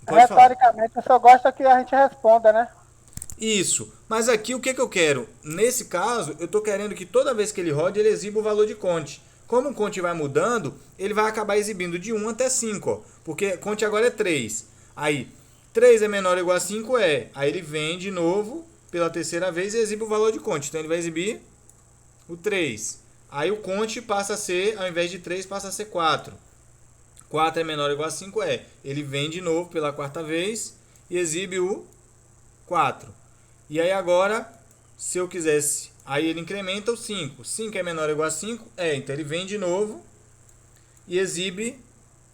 Retoricamente, o senhor gosta que a gente responda, né? Isso. Mas aqui o que eu quero? Nesse caso, eu estou querendo que toda vez que ele rode, ele exiba o valor de conte. Como o conte vai mudando, ele vai acabar exibindo de 1 até 5. Ó, porque conte agora é 3. Aí, 3 é menor ou igual a 5? É. Aí ele vem de novo, pela terceira vez, e exibe o valor de conte. Então ele vai exibir o 3. Aí o conte passa a ser, ao invés de 3, passa a ser 4. 4 é menor ou igual a 5? É. Ele vem de novo pela quarta vez e exibe o 4. E aí agora, se eu quisesse, aí ele incrementa o 5. 5 é menor ou igual a 5? É. Então ele vem de novo e exibe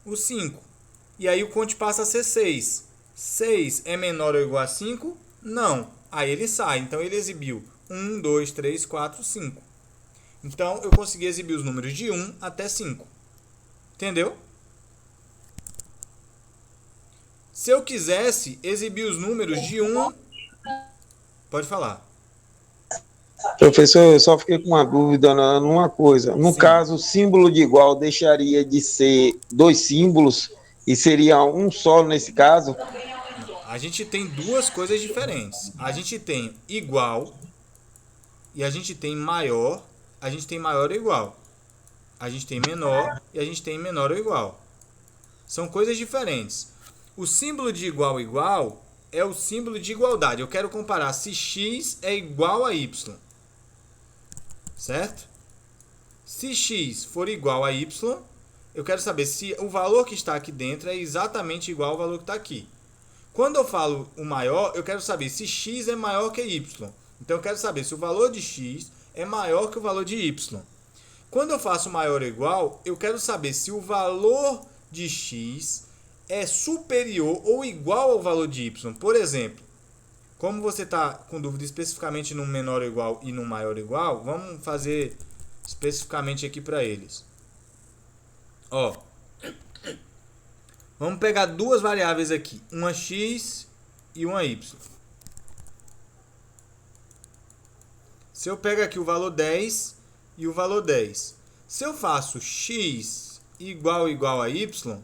o 5. E aí o conte passa a ser 6. 6 é menor ou igual a 5? Não. Aí ele sai. Então ele exibiu 1, 2, 3, 4, 5. Então eu consegui exibir os números de 1 até 5. Entendeu? Se eu quisesse exibir os números de 1... Pode falar. Professor, eu só fiquei com uma dúvida numa coisa. No Sim. caso, o símbolo de igual deixaria de ser 2 símbolos e seria um só nesse caso? A gente tem duas coisas diferentes. A gente tem igual e a gente tem maior. A gente tem maior ou igual. A gente tem menor e a gente tem menor ou igual. São coisas diferentes. O símbolo de igual ou igual é o símbolo de igualdade. Eu quero comparar se x é igual a y. Certo? Se x for igual a y, eu quero saber se o valor que está aqui dentro é exatamente igual ao valor que está aqui. Quando eu falo o maior, eu quero saber se x é maior que y. Então eu quero saber se o valor de x é maior que o valor de y. Quando eu faço maior ou igual, eu quero saber se o valor de x é superior ou igual ao valor de y. Por exemplo, como você está com dúvida especificamente no menor ou igual e no maior ou igual, vamos fazer especificamente aqui para eles. Ó, vamos pegar duas variáveis aqui, uma x e uma y. Se eu pego aqui o valor 10 e o valor 10, se eu faço x igual a y,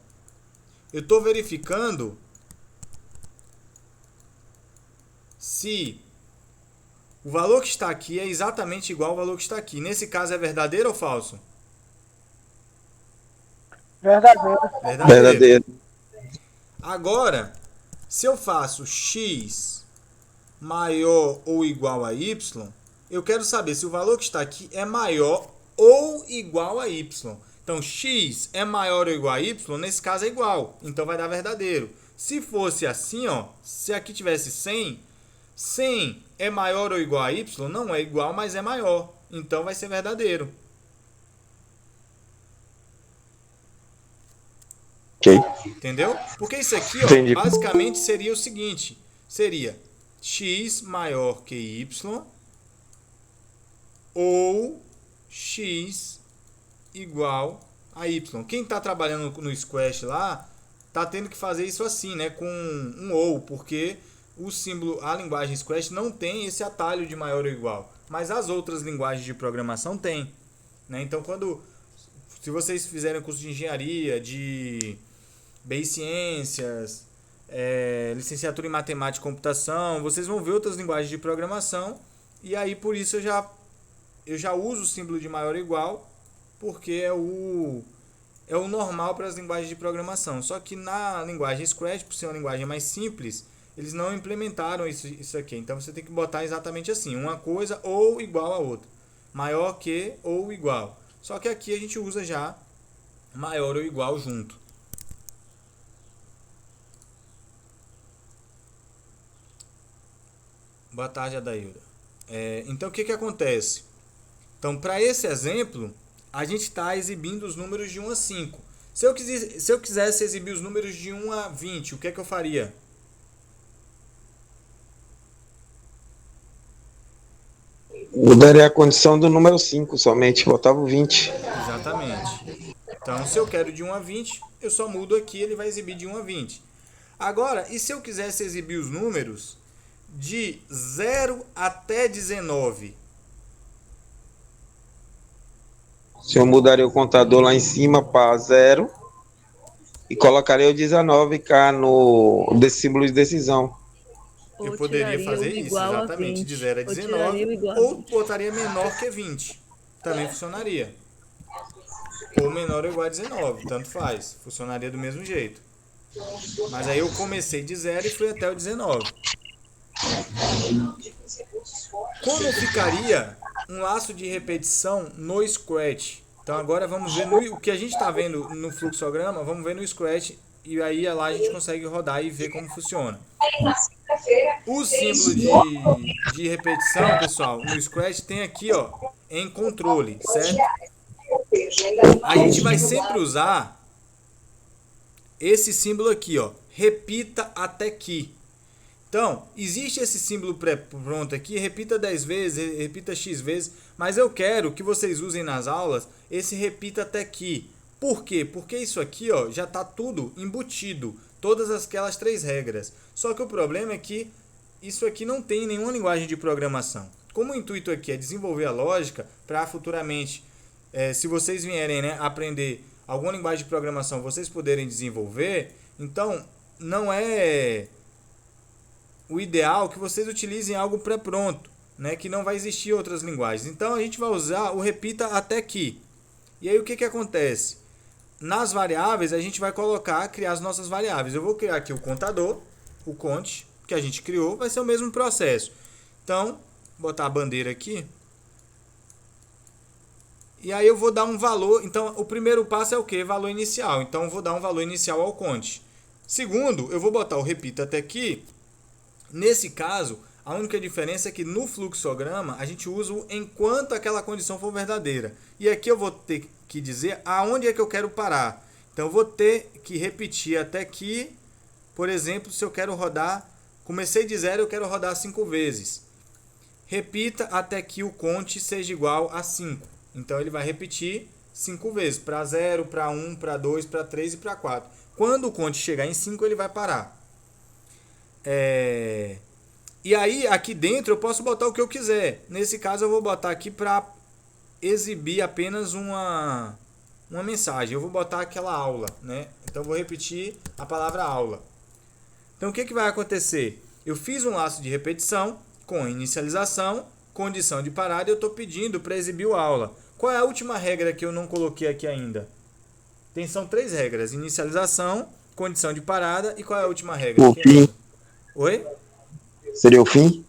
eu estou verificando se o valor que está aqui é exatamente igual ao valor que está aqui. Nesse caso é verdadeiro ou falso? Verdadeiro. Verdadeiro. Agora, se eu faço x maior ou igual a y, eu quero saber se o valor que está aqui é maior ou igual a y. Então, x é maior ou igual a y, nesse caso é igual. Então, vai dar verdadeiro. Se fosse assim, ó, se aqui tivesse 100, 100 é maior ou igual a y? Não é igual, mas é maior. Então, vai ser verdadeiro. Ok. Entendeu? Porque isso aqui, Entendi. ó, basicamente seria o seguinte. Seria x maior que y ou x igual a y. Quem está trabalhando no Squash lá, está tendo que fazer isso assim, né? Com um ou, porque o símbolo, a linguagem Squash não tem esse atalho de maior ou igual. Mas as outras linguagens de programação têm. Né? Então, se vocês fizerem curso de engenharia, de Ciências, licenciatura em matemática e computação, vocês vão ver outras linguagens de programação, e aí por isso eu já uso o símbolo de maior ou igual, porque é o normal para as linguagens de programação. Só que na linguagem Scratch, por ser uma linguagem mais simples, eles não implementaram isso aqui. Então você tem que botar exatamente assim, uma coisa ou igual a outra, maior que ou igual. Só que aqui a gente usa já maior ou igual junto. Boa tarde, Adailda. Então, o que acontece? Então, para esse exemplo, a gente está exibindo os números de 1 a 5. Se eu quisesse exibir os números de 1 a 20, o que eu faria? Mudaria a condição do número 5 somente, botava o 20. Exatamente. Então, se eu quero de 1 a 20, eu só mudo aqui, ele vai exibir de 1 a 20. Agora, e se eu quisesse exibir os números de 0 até 19? Se eu mudaria o contador lá em cima para 0 e colocaria o 19 cá no desse símbolo de decisão. Eu poderia fazer isso, exatamente, de 0 a 19, ou botaria menor que 20. Também funcionaria. Ou menor ou igual a 19, tanto faz. Funcionaria do mesmo jeito. Mas aí eu comecei de 0 e fui até o 19. Como ficaria um laço de repetição no Scratch? Então agora vamos ver o que a gente está vendo no fluxograma, vamos ver no Scratch, e aí lá a gente consegue rodar e ver como funciona. O símbolo de repetição, pessoal, no Scratch tem aqui, ó, em controle, certo? A gente vai sempre usar esse símbolo aqui, ó, repita até que. Então, existe esse símbolo pronto aqui, repita 10 vezes, repita x vezes, mas eu quero que vocês usem nas aulas esse repita até que. Por quê? Porque isso aqui, ó, já está tudo embutido. todas aquelas 3 regras. Só que o problema é que isso aqui não tem nenhuma linguagem de programação. Como o intuito aqui é desenvolver a lógica para futuramente, se vocês vierem, né, aprender alguma linguagem de programação, vocês poderem desenvolver, então não é o ideal que vocês utilizem algo pré-pronto, né, que não vai existir outras linguagens. Então a gente vai usar o repita até aqui. E aí o que acontece? Nas variáveis a gente vai criar as nossas variáveis. Eu vou criar aqui o contador, o conte, que a gente criou, vai ser o mesmo processo. Então, botar a bandeira aqui. E aí eu vou dar um valor. Então, o primeiro passo é o quê? Valor inicial. Então, eu vou dar um valor inicial ao conte. Segundo, eu vou botar o repita até aqui. Nesse caso, a única diferença é que no fluxograma a gente usa o enquanto aquela condição for verdadeira. E aqui eu vou ter que dizer aonde é que eu quero parar. Então, eu vou ter que repetir até aqui. Por exemplo, se eu quero rodar, comecei de 0, eu quero rodar 5 vezes. Repita até que o conte seja igual a 5. Então, ele vai repetir 5 vezes. Para 0, para 1, para 2, para 3 e para 4. Quando o conte chegar em 5, ele vai parar. E aí, aqui dentro, eu posso botar o que eu quiser. Nesse caso, eu vou botar aqui para exibir apenas uma mensagem. Eu vou botar aquela aula, né? Então, eu vou repetir a palavra aula. Então, o que vai acontecer? Eu fiz um laço de repetição com inicialização, condição de parada, e eu estou pedindo para exibir o aula. Qual é a última regra que eu não coloquei aqui ainda? São 3 regras: inicialização, condição de parada, e qual é a última regra? O fim. Oi? Seria o fim?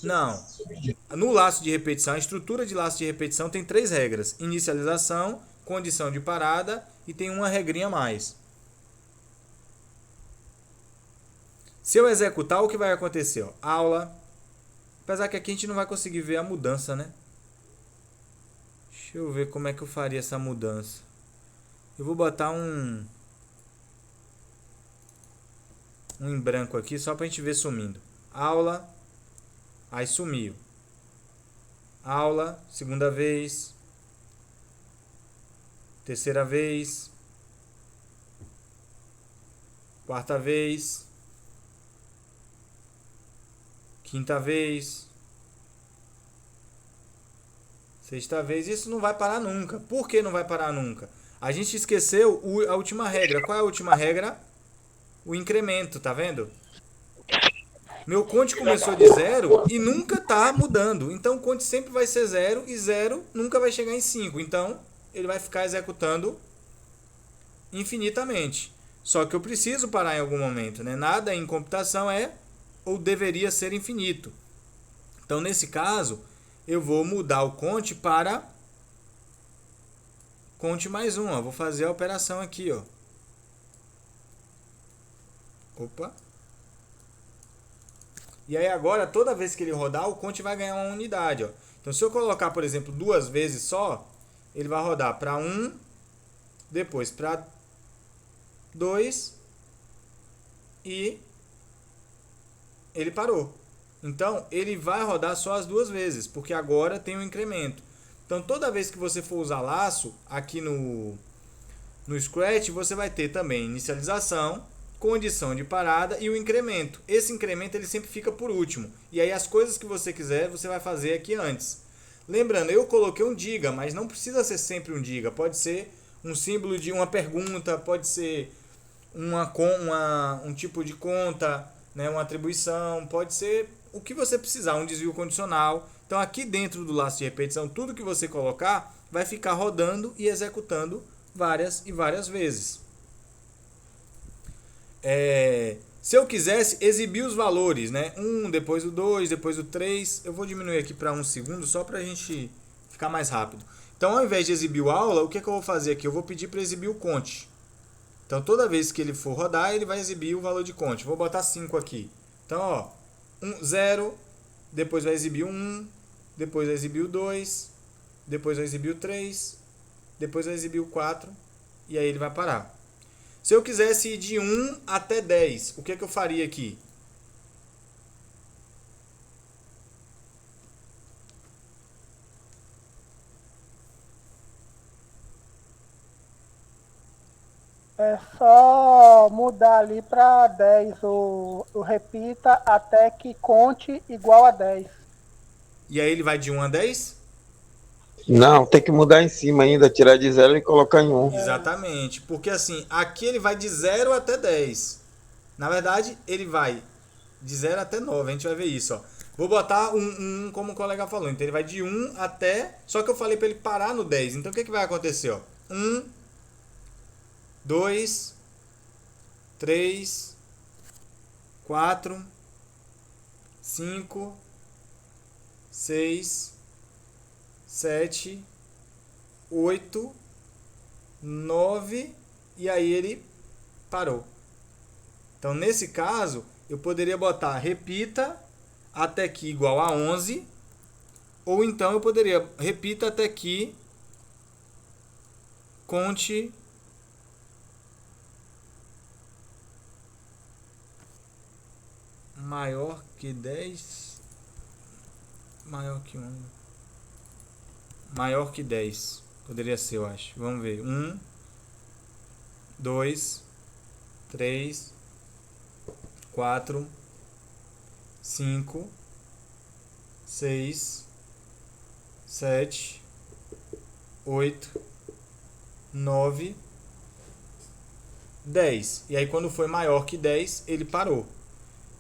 Não. No laço de repetição, a estrutura de laço de repetição tem 3 regras: inicialização, condição de parada e tem uma regrinha a mais. Se eu executar, o que vai acontecer? Ó, aula. Apesar que aqui a gente não vai conseguir ver a mudança, né? Deixa eu ver como é que eu faria essa mudança. Eu vou botar um em branco aqui, só pra gente ver sumindo. Aula. Aí sumiu. Aula. Segunda vez. Terceira vez. Quarta vez. Quinta vez. Sexta vez. Isso não vai parar nunca. Por que não vai parar nunca? A gente esqueceu a última regra. Qual é a última regra? O incremento, tá vendo? Meu conte começou de 0 e nunca tá mudando. Então o conte sempre vai ser 0 e 0 nunca vai chegar em 5. Então ele vai ficar executando infinitamente. Só que eu preciso parar em algum momento, né? Nada em computação é ou deveria ser infinito. Então, nesse caso, eu vou mudar o conte para conte mais 1. Ó. Vou fazer a operação aqui. Ó. Opa. E aí agora, toda vez que ele rodar, o conte vai ganhar uma unidade. Ó. Então, se eu colocar, por exemplo, 2 vezes só, ele vai rodar para 1, depois para 2 e ele parou. Então, ele vai rodar só as 2 vezes, porque agora tem um incremento. Então, toda vez que você for usar laço, aqui no Scratch, você vai ter também inicialização, condição de parada e o incremento. Esse incremento ele sempre fica por último. E aí as coisas que você quiser, você vai fazer aqui antes. Lembrando, eu coloquei um diga, mas não precisa ser sempre um diga. Pode ser um símbolo de uma pergunta, pode ser um tipo de conta, né, uma atribuição, pode ser o que você precisar, um desvio condicional. Então aqui dentro do laço de repetição, tudo que você colocar vai ficar rodando e executando várias e várias vezes. Se eu quisesse exibir os valores, né, 1, depois o 2, depois o 3, eu vou diminuir aqui para 1 segundo só para a gente ficar mais rápido. Então ao invés de exibir o aula, o que eu vou fazer aqui? Eu vou pedir para exibir o conte. Então, toda vez que ele for rodar, ele vai exibir o valor de conte. Vou botar 5 aqui. Então, ó, 0, depois vai exibir o 1, depois vai exibir o 2, depois vai exibir o 3, depois vai exibir o 4, e aí ele vai parar. Se eu quisesse ir de 1 até 10, o que eu faria aqui? É só mudar ali para 10 o repita até que conte igual a 10. E aí ele vai de 1 a 10? Não, tem que mudar em cima ainda, tirar de 0 e colocar em 1. Exatamente. Porque assim, aqui ele vai de 0 até 10. Na verdade, ele vai de 0 até 9. A gente vai ver isso, ó. Vou botar um como o colega falou. Então ele vai de 1 até... Só que eu falei para ele parar no 10. Então o que vai acontecer, ó? 1, 2, 3, 4, 5, 6, 7, 8, 9 e aí ele parou. Então nesse caso eu poderia botar repita até aqui igual a 11, ou então eu poderia repita até aqui conte maior que 10, maior que 1, maior que 10. Poderia ser, eu acho. Vamos ver. 1, 2, 3, 4, 5, 6, 7, 8, 9, 10. E aí quando foi maior que 10, ele parou.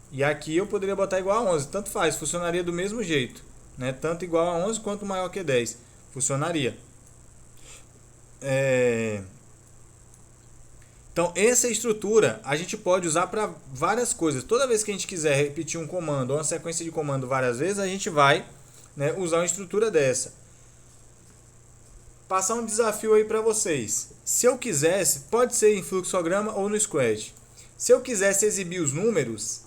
E aqui eu poderia botar igual a 11. Tanto faz, funcionaria do mesmo jeito, né? Tanto igual a 11 quanto maior que 10. Funcionaria. Então, essa estrutura a gente pode usar para várias coisas. Toda vez que a gente quiser repetir um comando ou uma sequência de comando várias vezes, a gente vai, né, usar uma estrutura dessa. Passar um desafio aí para vocês. Se eu quisesse, pode ser em fluxograma ou no Scratch. Se eu quisesse exibir os números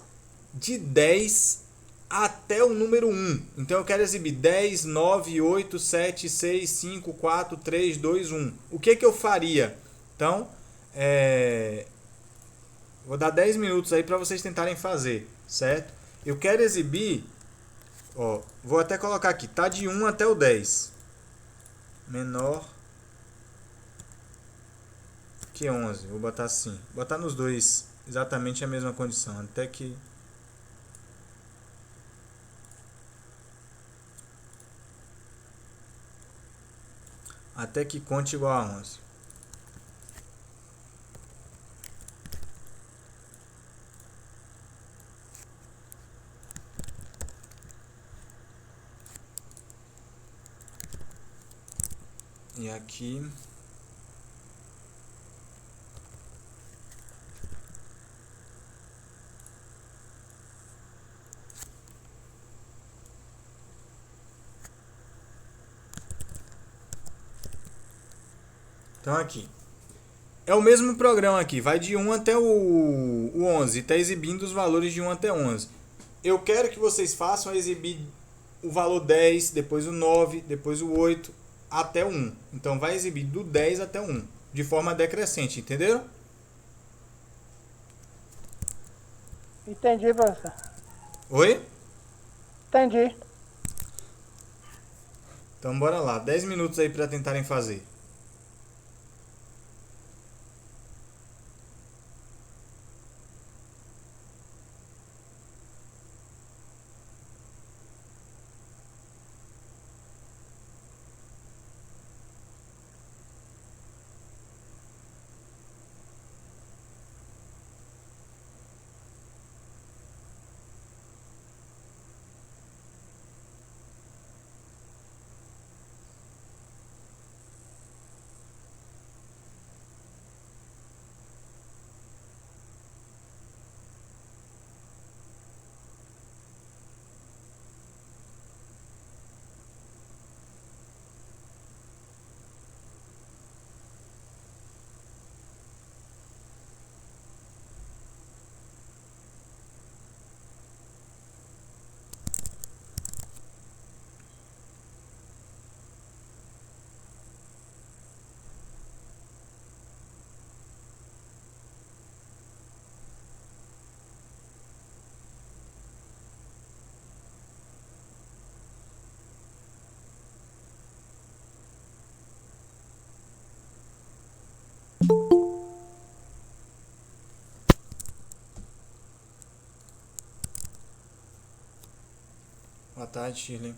de 10 até o número 1. Então eu quero exibir 10, 9, 8, 7, 6, 5, 4, 3, 2, 1. O que eu faria? Então, vou dar 10 minutos aí para vocês tentarem fazer, certo? Eu quero exibir, ó, vou até colocar aqui, tá de 1 até o 10. Menor que 11. Vou botar assim. Vou botar nos dois exatamente a mesma condição, até que conte igual a 11. E aqui então aqui é o mesmo programa aqui, vai de 1 até o 11, está exibindo os valores de 1 até 11. Eu quero que vocês façam exibir o valor 10, depois o 9, depois o 8, até o 1. Então vai exibir do 10 até o 1, de forma decrescente, entenderam? Entendi, professor. Oi? Entendi. Então bora lá, 10 minutos aí para tentarem fazer. Boa tarde, Shirley.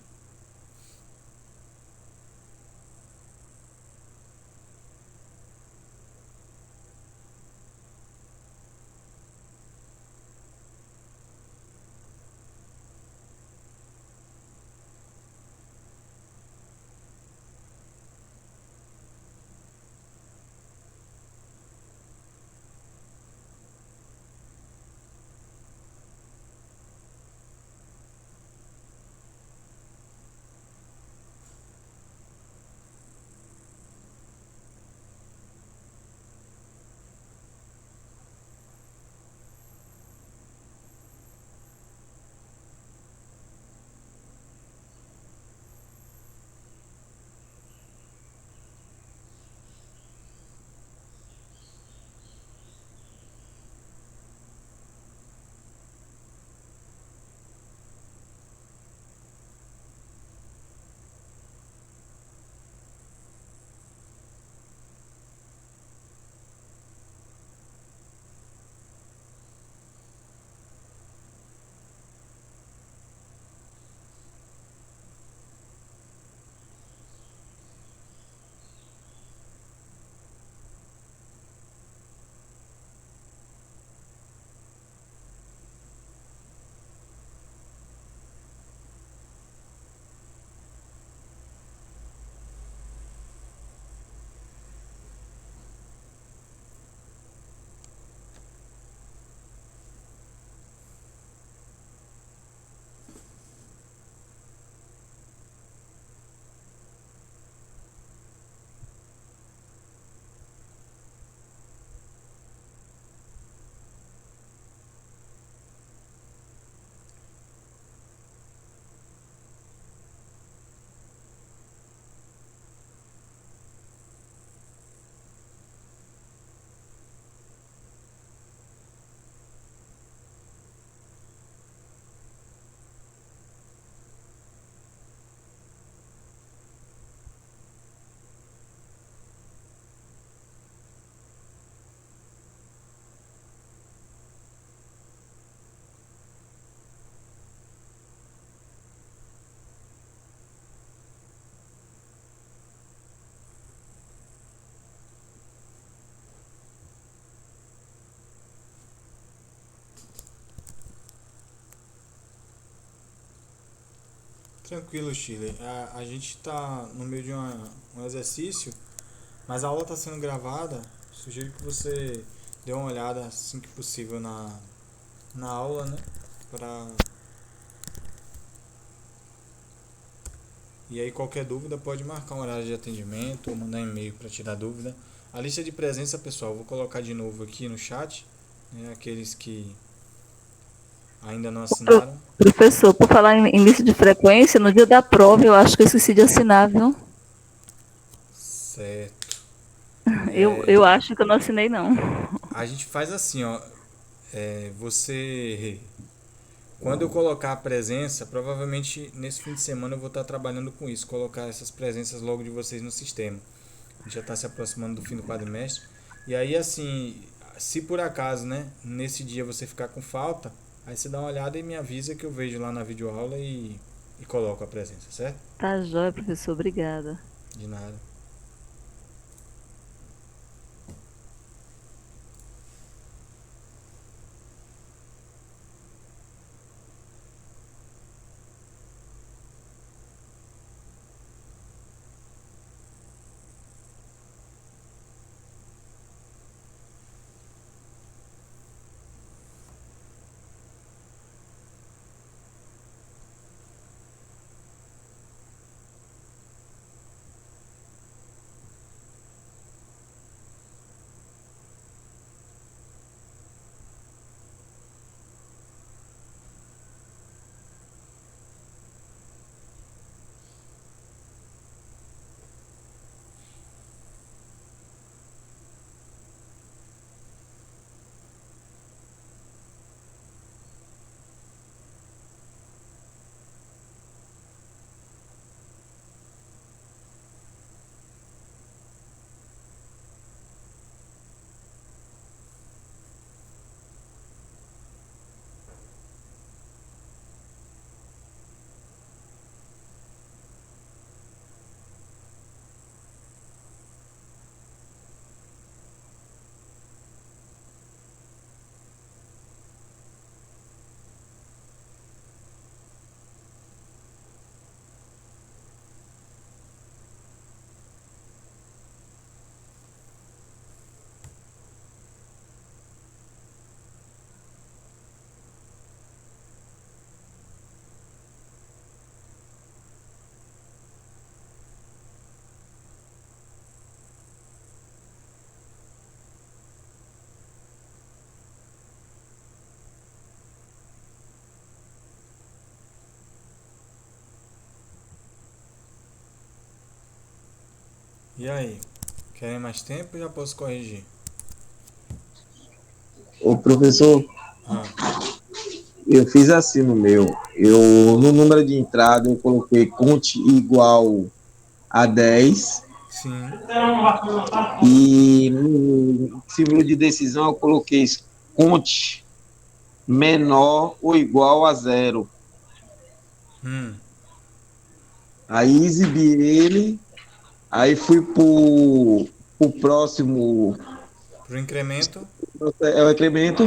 Tranquilo, Shirley. A gente está no meio de um exercício, mas a aula está sendo gravada. Sugiro que você dê uma olhada assim que possível na aula, né? Pra... E aí qualquer dúvida pode marcar um horário de atendimento ou mandar e-mail para tirar dúvida. A lista de presença, pessoal, vou colocar de novo aqui no chat, né? Aqueles que ainda não assinaram. Professor, por falar em lista de frequência, no dia da prova eu acho que eu esqueci de assinar, viu? Certo. Eu acho que eu não assinei, não. A gente faz assim, ó. Você, quando eu colocar a presença, provavelmente nesse fim de semana eu vou estar trabalhando com isso, colocar essas presenças logo de vocês no sistema. A gente já está se aproximando do fim do quadrimestre. E aí, assim, se por acaso, né, nesse dia você ficar com falta, aí você dá uma olhada e me avisa que eu vejo lá na videoaula e coloco a presença, certo? Tá jóia, professor. Obrigada. De nada. E aí? Querem mais tempo? Já posso corrigir. Ô, professor, Ah, eu fiz assim no meu. No número de entrada, eu coloquei conte igual a 10. sim. E no símbolo de decisão, eu coloquei conte menor ou igual a 0. Hum. Aí exibi ele, aí fui pro próximo, Pro incremento. o incremento,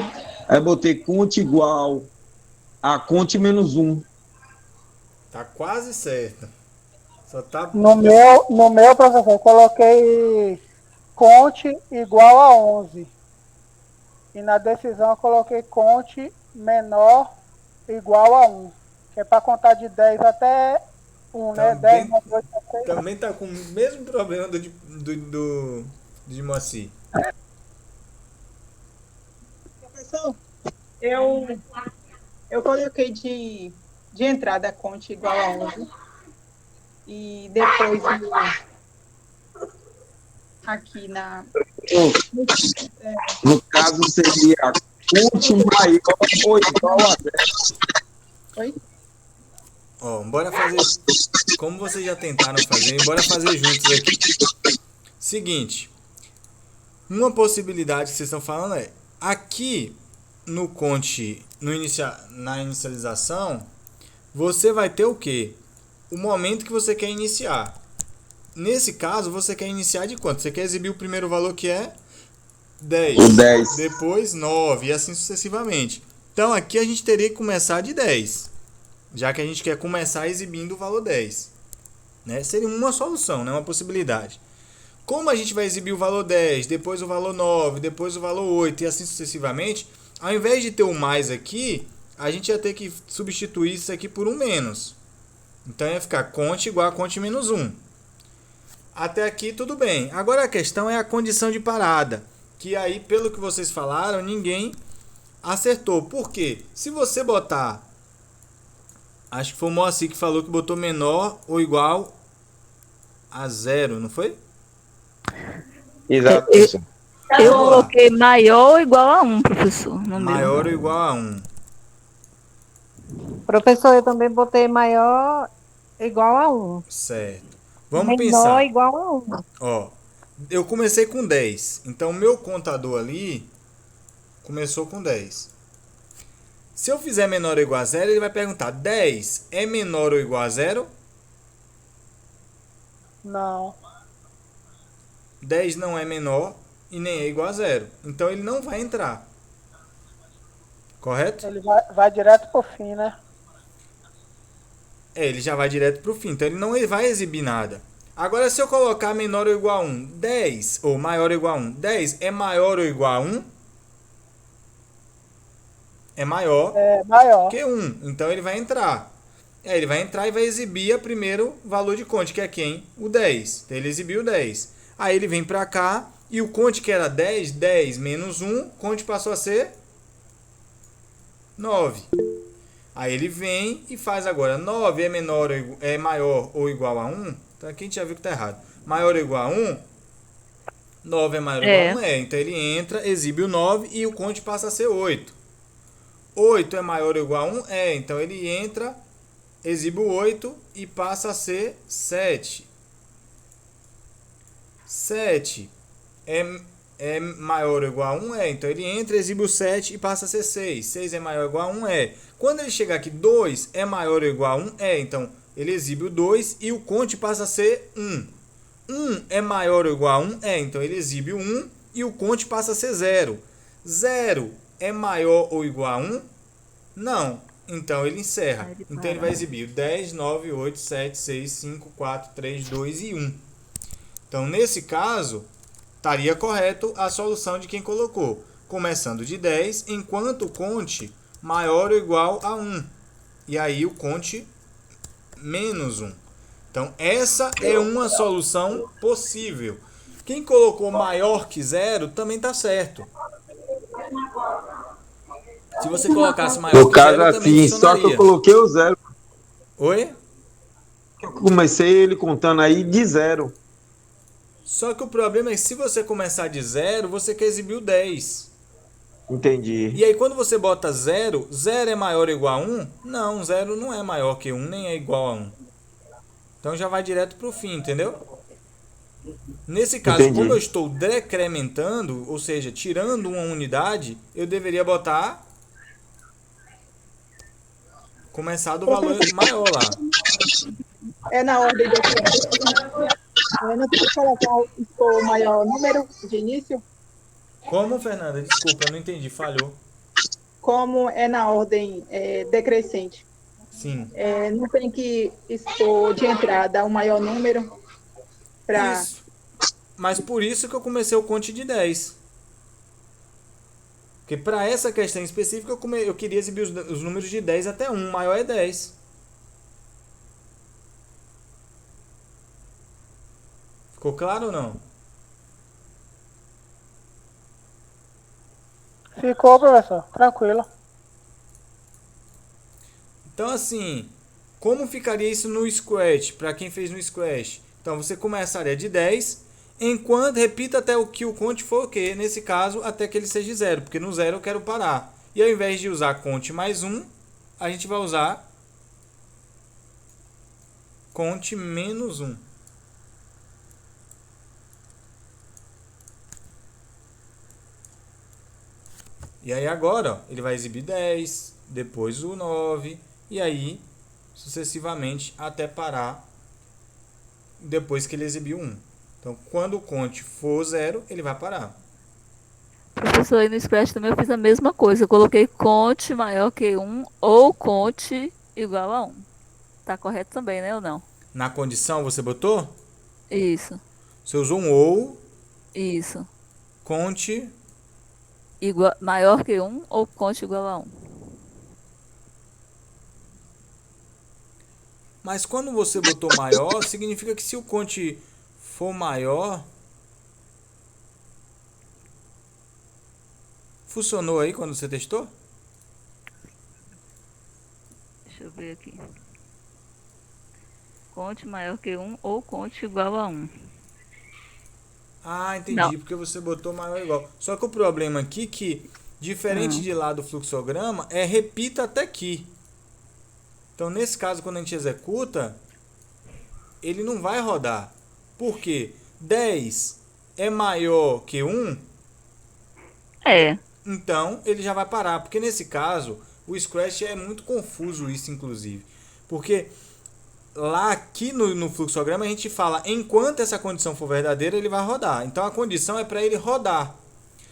aí botei conte igual a conte menos 1. Tá quase certo. Só tá. No meu, professor, eu coloquei conte igual a 11. E na decisão eu coloquei conte menor igual a 1. Que é para contar de 10 até 1, né? 10 Também, mais 8 é 6. também tá com o mesmo problema de Moacir. Professor, eu, eu coloquei de entrada a conta igual a 11 e depois aqui na. No caso, seria conte maior ou igual a 10. Oi? Ó, bora fazer. Como vocês já tentaram fazer, bora fazer juntos aqui. Seguinte. Uma possibilidade que vocês estão falando é. Aqui no conte, na inicialização, você vai ter o quê? O momento que você quer iniciar. Nesse caso, você quer iniciar de quanto? Você quer exibir o primeiro valor que é 10. O 10. Depois 9 e assim sucessivamente. Então aqui a gente teria que começar de 10. Já que a gente quer começar exibindo o valor 10. Né? Seria uma solução, né? Uma possibilidade. Como a gente vai exibir o valor 10, depois o valor 9, depois o valor 8 e assim sucessivamente, ao invés de ter o mais aqui, a gente ia ter que substituir isso aqui por um menos. Então ia ficar conte igual a conte menos 1. Até aqui tudo bem. Agora a questão é a condição de parada. Que aí, pelo que vocês falaram, ninguém acertou. Por quê? Se você botar... Acho que foi o Moacir que falou que botou menor ou igual a 0, não foi? Exato. Eu coloquei maior ou igual a 1, professor. No Maior meu. ou igual a 1. Professor, eu também botei maior igual a 1. Certo. Vamos Menor pensar. igual a 1. Ó, eu comecei com 10. Então, meu contador ali começou com 10. Se eu fizer menor ou igual a 0, ele vai perguntar: 10 é menor ou igual a 0? Não. 10 não é menor e nem é igual a 0. Então, ele não vai entrar. Correto? Ele vai direto pro fim, né? Ele já vai direto para o fim. Então, ele não vai exibir nada. Agora, se eu colocar menor ou igual a 1, 10, ou maior ou igual a 1, 10 é maior ou igual a 1? É maior que 1. Então, ele vai entrar. Ele vai entrar e vai exibir o primeiro valor de conte, que é quem? O 10. Então, ele exibiu o 10. Aí, ele vem para cá e o conte que era 10, 10 menos 1, conte passou a ser 9. Aí ele vem e faz agora 9 é maior ou igual a 1. Então aqui a gente já viu que está errado. Maior ou igual a 1. 9 é maior ou igual a 1. Então ele entra, exibe o 9 e o conte passa a ser 8. 8 é maior ou igual a 1. Então ele entra, exibe o 8 e passa a ser 7. 7 é maior ou igual a 1? Então ele entra, exibe o 7 e passa a ser 6. 6 é maior ou igual a 1? Quando ele chegar aqui, 2 é maior ou igual a 1? Então ele exibe o 2 e o conte passa a ser 1. 1 é maior ou igual a 1? Então ele exibe o 1 e o conte passa a ser 0. 0 é maior ou igual a 1? Não. Então ele encerra. Então ele vai exibir 10, 9, 8, 7, 6, 5, 4, 3, 2 e 1. Então nesse caso, estaria correto a solução de quem colocou. Começando de 10, enquanto o conte maior ou igual a 1. E aí o conte menos 1. Então essa é uma solução possível. Quem colocou maior que 0 também está certo. Se você colocasse maior No que caso 0 também assim, só que eu funcionaria. coloquei o 0. Oi? Eu comecei ele contando aí de 0. Só que o problema é que se você começar de 0, você quer exibir o 10. Entendi. E aí quando você bota 0, 0 é maior ou igual a 1? Não, 0 não é maior que 1, nem é igual a 1. Então já vai direto pro fim, entendeu? Nesse caso, Entendi. como eu estou decrementando, ou seja, tirando uma unidade, eu deveria botar começar do valor maior lá. É na ordem decrescente. Eu não tenho que colocar o maior número de início? Como, Fernanda? Desculpa, eu não entendi, falhou. Como é na ordem decrescente. Sim. Não tem que expor de entrada o maior número para... Isso. Mas por isso que eu comecei o conte de 10. Porque para essa questão específica eu queria exibir os números de 10 até 1. O maior é 10. Ficou claro ou não? Ficou, professor. Tranquilo. Então assim, como ficaria isso no Scratch? Para quem fez no Scratch. Então você começaria de 10, enquanto repita até o que o conte for o quê? Nesse caso, até que ele seja 0, porque no 0 eu quero parar. E ao invés de usar conte mais 1, a gente vai usar conte menos 1. E aí agora, ó, ele vai exibir 10, depois o 9, e aí sucessivamente até parar depois que ele exibiu 1. Então, quando o conte for 0, ele vai parar. Professor, aí no Scratch também eu fiz a mesma coisa. Eu coloquei conte maior que 1 ou conte igual a 1. Tá correto também, né, ou não? Na condição você botou? Isso, Você usou um ou, isso. conte, Maior que 1 ou conte igual a 1. mas quando você botou maior, significa que se o conte for maior, funcionou aí quando você testou? Deixa eu ver aqui. Conte maior que 1 ou conte igual a 1. Ah, entendi, Não. porque você botou maior ou igual. Só que o problema aqui é que, diferente de lá do fluxograma, é repita até aqui. Então, nesse caso, quando a gente executa, ele não vai rodar. Por quê? 10 é maior que 1, É. então ele já vai parar. Porque nesse caso, o Scratch é muito confuso isso, inclusive. Porque lá aqui no fluxograma a gente fala, enquanto essa condição for verdadeira, ele vai rodar. Então a condição é para ele rodar.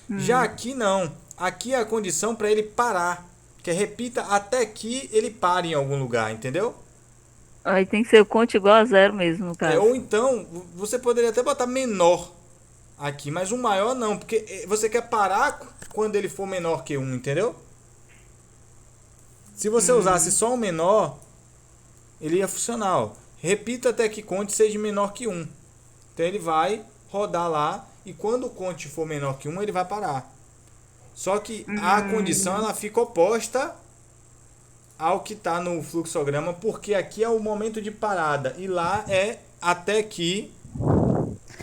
Já aqui não. Aqui é a condição para ele parar. Que é, repita até que ele pare em algum lugar, entendeu? Aí tem que ser o conte igual a 0 mesmo, no caso. Ou então, você poderia até botar menor aqui, mas um maior não, porque você quer parar quando ele for menor que 1, entendeu? Se você usasse só o menor, ele ia funcionar, ó. Repita até que conte seja menor que 1. Então ele vai rodar lá e quando o conte for menor que 1, ele vai parar. Só que a condição ela fica oposta ao que está no fluxograma, porque aqui é o momento de parada e lá é até que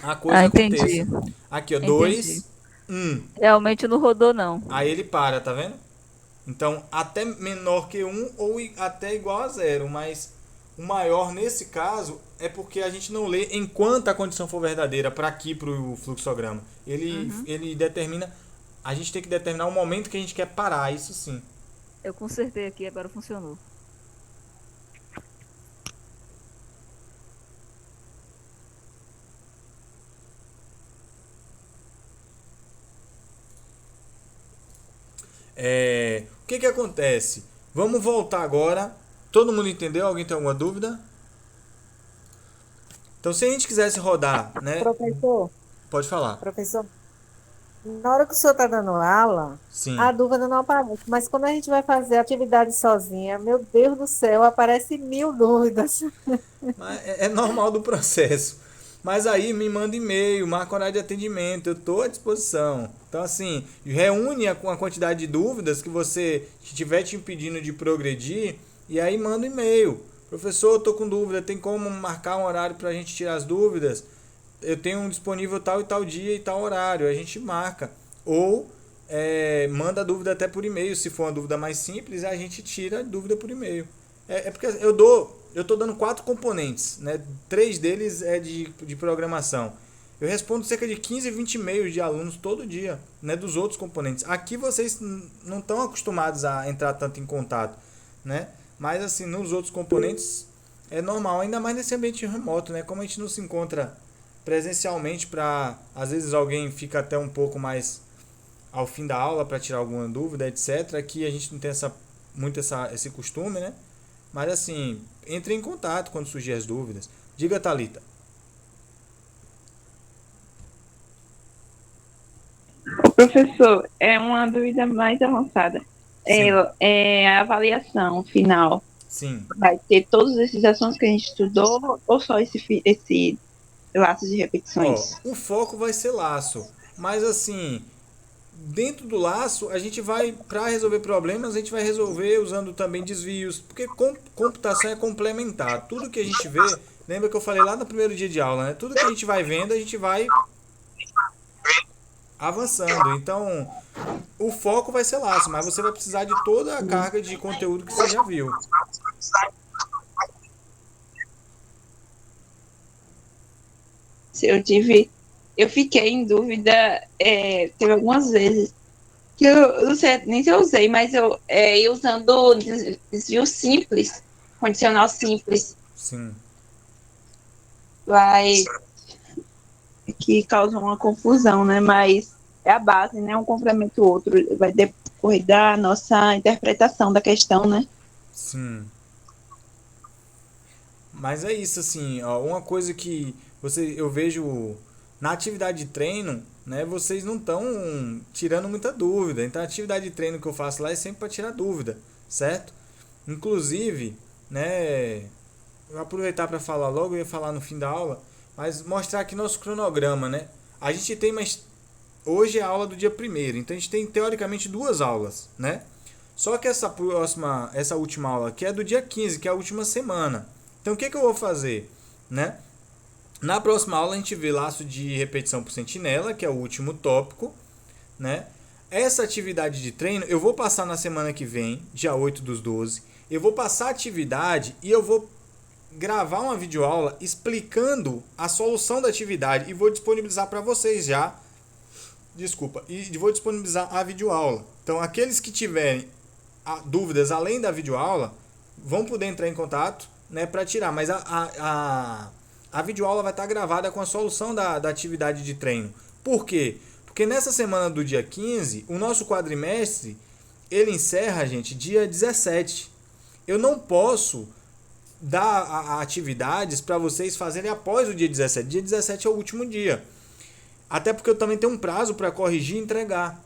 a coisa entendi. aconteça. Aqui, ó, 2, 1. Realmente não rodou, não. Aí ele para, tá vendo? Então, até menor que 1 ou até igual a 0, mas o maior nesse caso é porque a gente não lê enquanto a condição for verdadeira para aqui para o fluxograma. Ele determina, a gente tem que determinar o momento que a gente quer parar, isso sim. Eu consertei aqui, agora funcionou. O que acontece? Vamos voltar agora. Todo mundo entendeu? Alguém tem alguma dúvida? Então, se a gente quisesse rodar, né? Professor, Pode falar. professor, na hora que o senhor está dando aula, Sim. a dúvida não aparece. Mas quando a gente vai fazer a atividade sozinha, meu Deus do céu, aparece 1000 dúvidas. Mas é normal do processo. Mas aí me manda e-mail, marca horário de atendimento, eu estou à disposição. Então, assim, reúne a quantidade de dúvidas que você estiver te impedindo de progredir e aí manda um e-mail. Professor, eu estou com dúvida, tem como marcar um horário para a gente tirar as dúvidas? eu tenho disponível tal e tal dia e tal horário, a gente marca. Ou manda a dúvida até por e-mail, se for uma dúvida mais simples, a gente tira a dúvida por e-mail. É porque eu tô dando 4 componentes, né? 3 deles é de programação. Eu respondo cerca de 15, 20 e-mails de alunos todo dia, né, dos outros componentes. Aqui vocês não estão acostumados a entrar tanto em contato, né? Mas assim, nos outros componentes é normal, ainda mais nesse ambiente remoto, né? Como a gente não se encontra presencialmente, para às vezes alguém fica até um pouco mais ao fim da aula para tirar alguma dúvida, etc. Aqui a gente não tem esse costume, né? Mas assim, entre em contato quando surgir as dúvidas. Diga, Thalita. Professor, é uma dúvida mais avançada. Sim. É a avaliação final. Sim. Vai ter todos esses assuntos que a gente estudou ou só esse laço de repetições? O foco vai ser laço, mas assim, dentro do laço a gente vai, para resolver problemas, a gente vai resolver usando também desvios, porque computação é complementar. Tudo que a gente vê, lembra que eu falei lá no primeiro dia de aula, né? Tudo que a gente vai vendo, a gente vai avançando. Então, o foco vai ser laço, mas você vai precisar de toda a carga de conteúdo que você já viu. Eu fiquei em dúvida, teve algumas vezes que eu não sei nem se eu usei, mas eu ia usando desvio simples, condicional simples, Sim. que causa uma confusão, né? Mas é a base, né? Um complementa o outro, vai decorrer da nossa interpretação da questão, né? Sim. Mas é isso, assim, ó, uma coisa que eu vejo na atividade de treino, né, vocês não estão tirando muita dúvida. Então a atividade de treino que eu faço lá é sempre para tirar dúvida, certo? Inclusive, né, eu vou aproveitar para falar logo, eu ia falar no fim da aula, mas mostrar aqui nosso cronograma, né? A gente tem hoje é a aula do dia 1º, então a gente tem teoricamente 2 aulas, né? Só que essa última aula aqui é do dia 15, que é a última semana. Então o que eu vou fazer, né? Na próxima aula a gente vê laço de repetição por sentinela, que é o último tópico, né? Essa atividade de treino eu vou passar na semana que vem, dia 8/12. Eu vou passar a atividade e eu vou gravar uma videoaula explicando a solução da atividade e vou disponibilizar para vocês já. Desculpa, e vou disponibilizar a videoaula. Então aqueles que tiverem dúvidas além da videoaula vão poder entrar em contato, né, para tirar, mas a videoaula vai estar gravada com a solução da atividade de treino. Por quê? Porque nessa semana do dia 15, o nosso quadrimestre, ele encerra, gente, dia 17. Eu não posso dar atividades para vocês fazerem após o dia 17. Dia 17 é o último dia. Até porque eu também tenho um prazo para corrigir e entregar.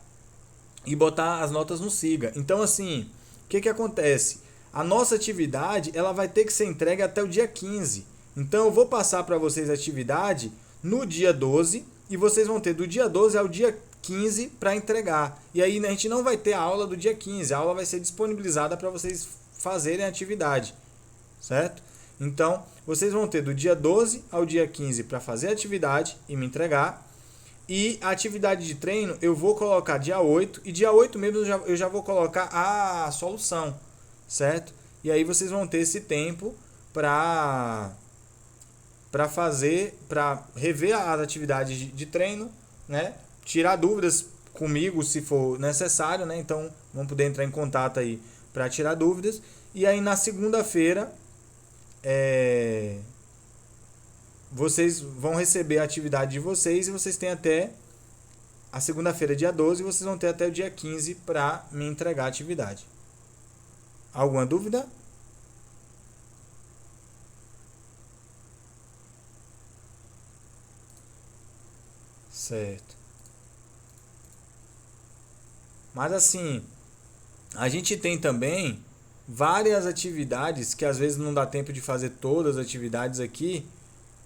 E botar as notas no SIGA. Então, assim, o que acontece? A nossa atividade ela vai ter que ser entregue até o dia 15. Então eu vou passar para vocês a atividade no dia 12 e vocês vão ter do dia 12 ao dia 15 para entregar. E aí a gente não vai ter a aula do dia 15, a aula vai ser disponibilizada para vocês fazerem a atividade, certo? Então vocês vão ter do dia 12 ao dia 15 para fazer a atividade e me entregar. E a atividade de treino eu vou colocar dia 8 e dia 8 mesmo eu já vou colocar a solução, certo? E aí vocês vão ter esse tempo para rever as atividades de treino, né? Tirar dúvidas comigo se for necessário, né? Então vão poder entrar em contato aí para tirar dúvidas. E aí na segunda-feira vocês vão receber a atividade de vocês e vocês têm até a segunda-feira, dia 12, e vocês vão ter até o dia 15 para me entregar a atividade. Alguma dúvida? Certo. Mas assim, a gente tem também várias atividades que às vezes não dá tempo de fazer todas as atividades aqui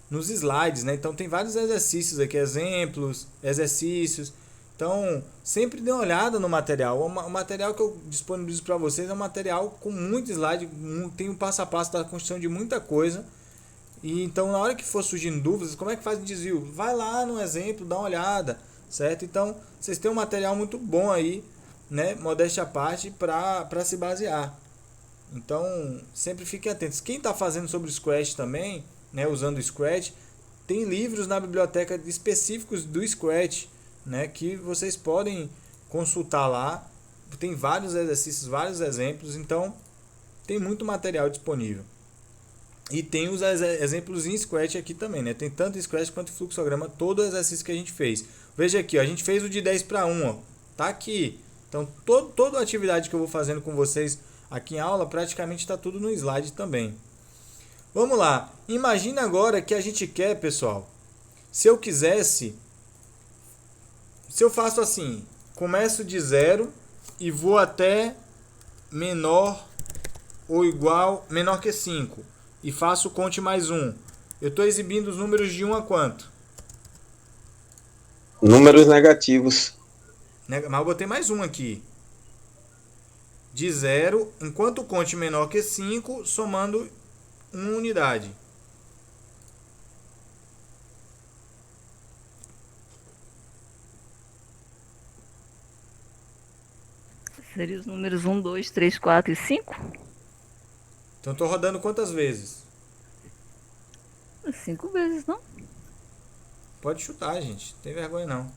nos slides, né? Então tem vários exercícios aqui, exemplos, exercícios. Então, sempre dê uma olhada no material. O material que eu disponibilizo para vocês é um material com muito slide, tem um passo a passo da construção de muita coisa. E então, na hora que for surgindo dúvidas, como é que faz o desvio? Vai lá no exemplo, dá uma olhada, certo? Então, vocês têm um material muito bom aí, né? Modéstia à parte, para se basear. Então, sempre fiquem atentos. Quem está fazendo sobre o Scratch também, né? Usando o Scratch, tem livros na biblioteca específicos do Scratch, né? Que vocês podem consultar lá. Tem vários exercícios, vários exemplos. Então, tem muito material disponível. E tem os exemplos em Scratch aqui também, né? Tem tanto em Scratch quanto em fluxograma, todo o exercício que a gente fez. Veja aqui, ó, a gente fez o de 10 para 1, ó. Tá aqui. Então, toda a atividade que eu vou fazendo com vocês aqui em aula, praticamente está tudo no slide também. Vamos lá. Imagina agora que a gente quer, pessoal, se eu faço assim, começo de 0 e vou até menor ou igual, menor que 5. E faço conte mais 1. Eu estou exibindo os números de 1 a quanto? Números negativos. Mas eu botei mais 1 aqui. De 0, enquanto o conte menor que 5, somando 1 unidade. Seria os números 1, 2, 3, 4 e 5? Então estou rodando quantas vezes? 5 vezes, não? Pode chutar, gente. Não tem vergonha não.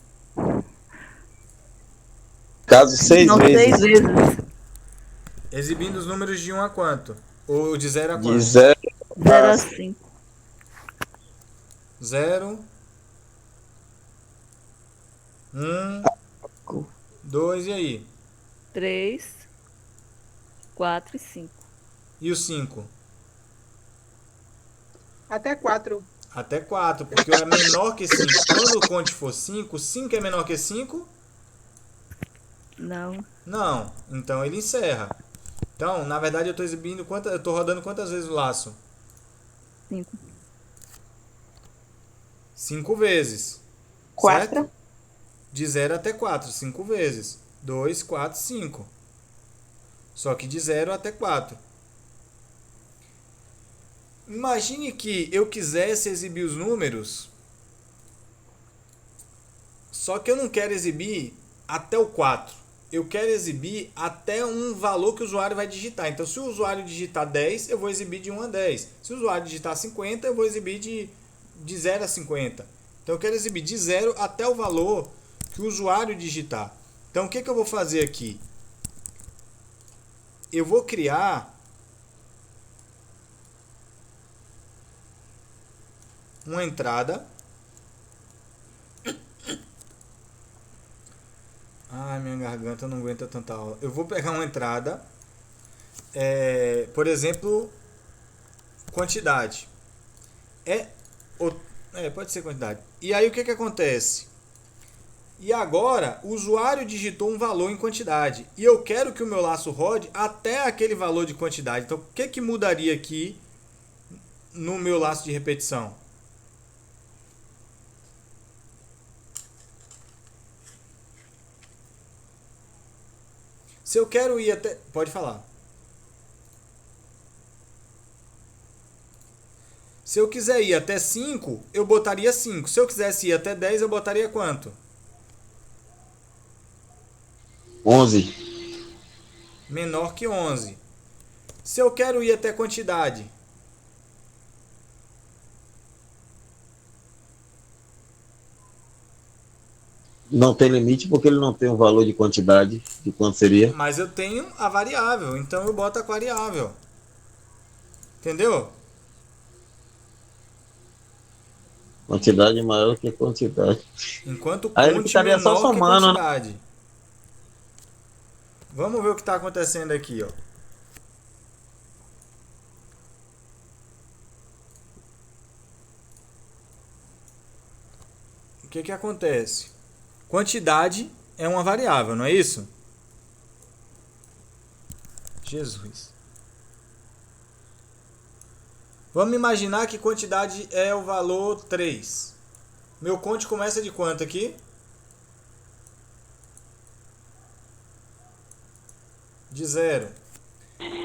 Caso 6 Não, vezes. 6 vezes. Exibindo os números de 1 a quanto? Ou de 0 a De quanto? 0 0 a 5. 0, 1, 2 e aí? 3, 4 e 5. E o 5? Até 4. Até 4, porque é menor que 5. Quando o conte for 5, 5 é menor que 5? Não. Não. Então ele encerra. Então, na verdade, eu estou rodando quantas vezes o laço? 5. 5 vezes. 4. Certo? De 0 até 4, 5 vezes. 2, 4, 5. Só que de 0 até 4. Imagine que eu quisesse exibir os números, só que eu não quero exibir até o 4. Eu quero exibir até um valor que o usuário vai digitar. Então, se o usuário digitar 10, eu vou exibir de 1 a 10. Se o usuário digitar 50, eu vou exibir de 0 a 50. Então, eu quero exibir de 0 até o valor que o usuário digitar. Então, o que eu vou fazer aqui? Eu vou criar uma entrada. Ai, minha garganta não aguenta tanta aula. Eu vou pegar uma entrada, por exemplo, quantidade. Pode ser quantidade. E aí o que acontece? E agora o usuário digitou um valor em quantidade. E eu quero que o meu laço rode até aquele valor de quantidade. Então o que mudaria aqui no meu laço de repetição? Se eu quero ir até... Pode falar. Se eu quiser ir até 5, eu botaria 5. Se eu quisesse ir até 10, eu botaria quanto? 11. Menor que 11. Se eu quero ir até quantidade... Não tem limite porque ele não tem um valor de quantidade de quanto seria. Mas eu tenho a variável, então eu boto a variável. Entendeu? Quantidade maior que quantidade. Enquanto Aí ele conte estaria só menor que somando, né? quantidade. Vamos ver o que está acontecendo aqui, ó. O que acontece? Quantidade é uma variável, não é isso? Jesus. Vamos imaginar que quantidade é o valor 3. Meu conte começa de quanto aqui? De 0.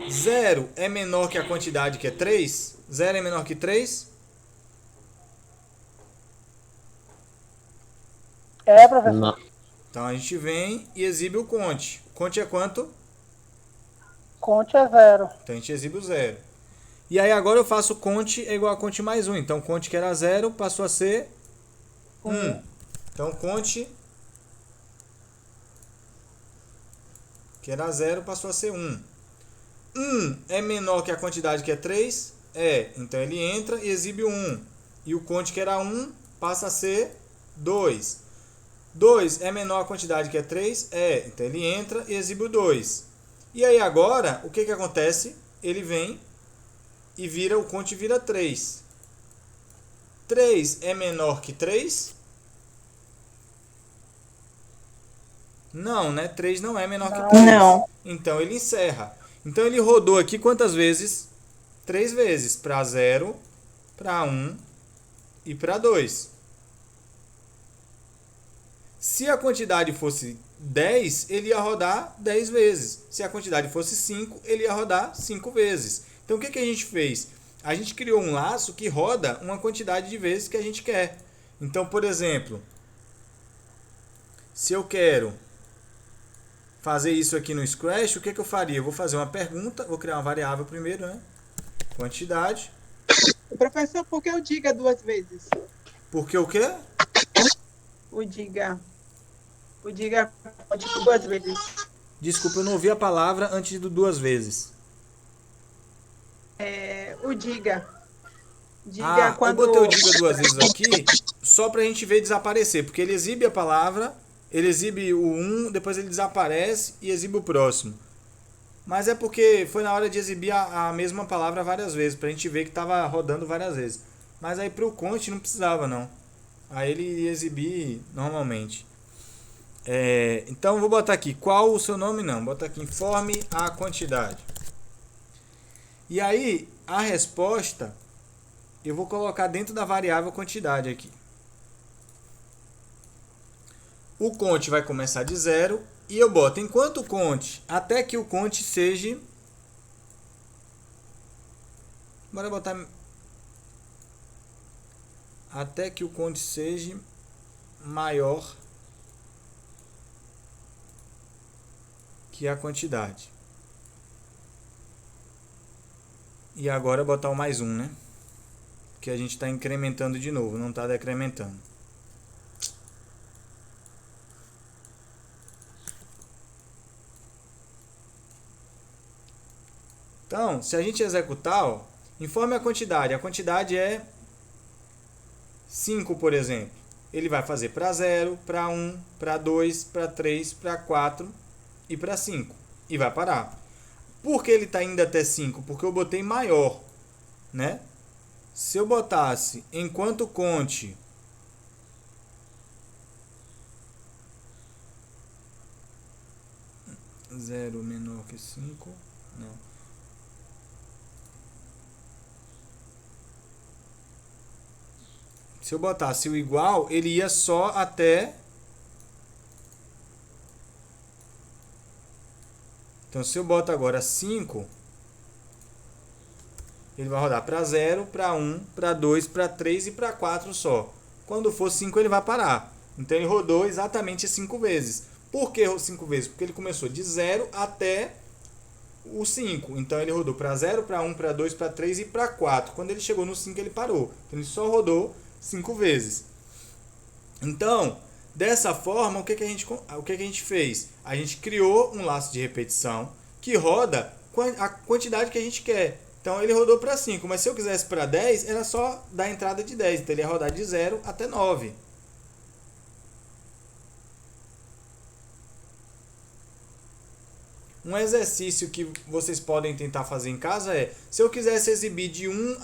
0 é menor que a quantidade que é 3? 0 é menor que 3? É, professor. Não. Então a gente vem e exibe o conte. Conte é quanto? Conte é 0. Então a gente exibe o 0. E aí agora eu faço conte é igual a conte mais 1. Então conte que era 0 passou a ser 1. Então conte que era 0 passou a ser 1. 1 é menor que a quantidade que é 3? É. Então ele entra e exibe o 1. E o conte que era 1 passa a ser 2. 2 é menor a quantidade que é 3? É. Então ele entra e exibe o 2. E aí agora, o que que acontece? Ele vem e vira, o conte vira 3. 3 é menor que 3? Não, né? 3 não é menor que 3. Não. Então ele encerra. Então ele rodou aqui quantas vezes? 3 vezes. Para 0, para 1 e para 2. Se a quantidade fosse 10, ele ia rodar 10 vezes. Se a quantidade fosse 5, ele ia rodar 5 vezes. Então o que que a gente fez? A gente criou um laço que roda uma quantidade de vezes que a gente quer. Então, por exemplo, se eu quero fazer isso aqui no Scratch, o que que eu faria? Eu vou fazer uma pergunta, vou criar uma variável primeiro, né? Quantidade. Professor, por que o diga 2 vezes? Porque o quê? O diga. O diga tipo 2 vezes. Desculpa, eu não ouvi a palavra antes do 2 vezes. O diga. Diga quando... Eu botei o diga 2 vezes aqui só pra gente ver desaparecer, porque ele exibe a palavra, ele exibe o 1, depois ele desaparece e exibe o próximo. Mas é porque foi na hora de exibir a mesma palavra várias vezes, pra gente ver que tava rodando várias vezes. Mas aí pro conte não precisava não. Aí ele ia exibir normalmente. Então vou botar aqui, qual o seu nome? Não, vou botar aqui, informe a quantidade. E aí a resposta eu vou colocar dentro da variável quantidade aqui. O conte vai começar de 0 e eu boto enquanto conte, até que o conte seja... Bora botar... Até que o conte seja maior que a quantidade. E agora botar o mais 1, né? Que a gente está incrementando de novo, não está decrementando. Então, se a gente executar, ó, informe a quantidade é 5, por exemplo. Ele vai fazer para 0, para 1, para 2, para 3, para 4 e para 5. E vai parar. Por que ele está indo até 5? Porque eu botei maior, né? Se eu botasse enquanto conte zero menor que 5, não. Se eu botasse o igual, ele ia só até... Então, se eu boto agora 5, ele vai rodar para 0, para 1, para 2, para 3 e para 4 só. Quando for 5, ele vai parar. Então, ele rodou exatamente 5 vezes. Por que 5 vezes? Porque ele começou de 0 até o 5. Então, ele rodou para 0, para 1, para 2, para 3 e para 4. Quando ele chegou no 5, ele parou. Então, ele só rodou 5 vezes. Então, dessa forma, o que a gente fez? A gente criou um laço de repetição que roda a quantidade que a gente quer. Então, ele rodou para 5, mas se eu quisesse para 10, era só dar entrada de 10. Então, ele ia rodar de 0 até 9. Um exercício que vocês podem tentar fazer em casa é, se eu quisesse exibir de 1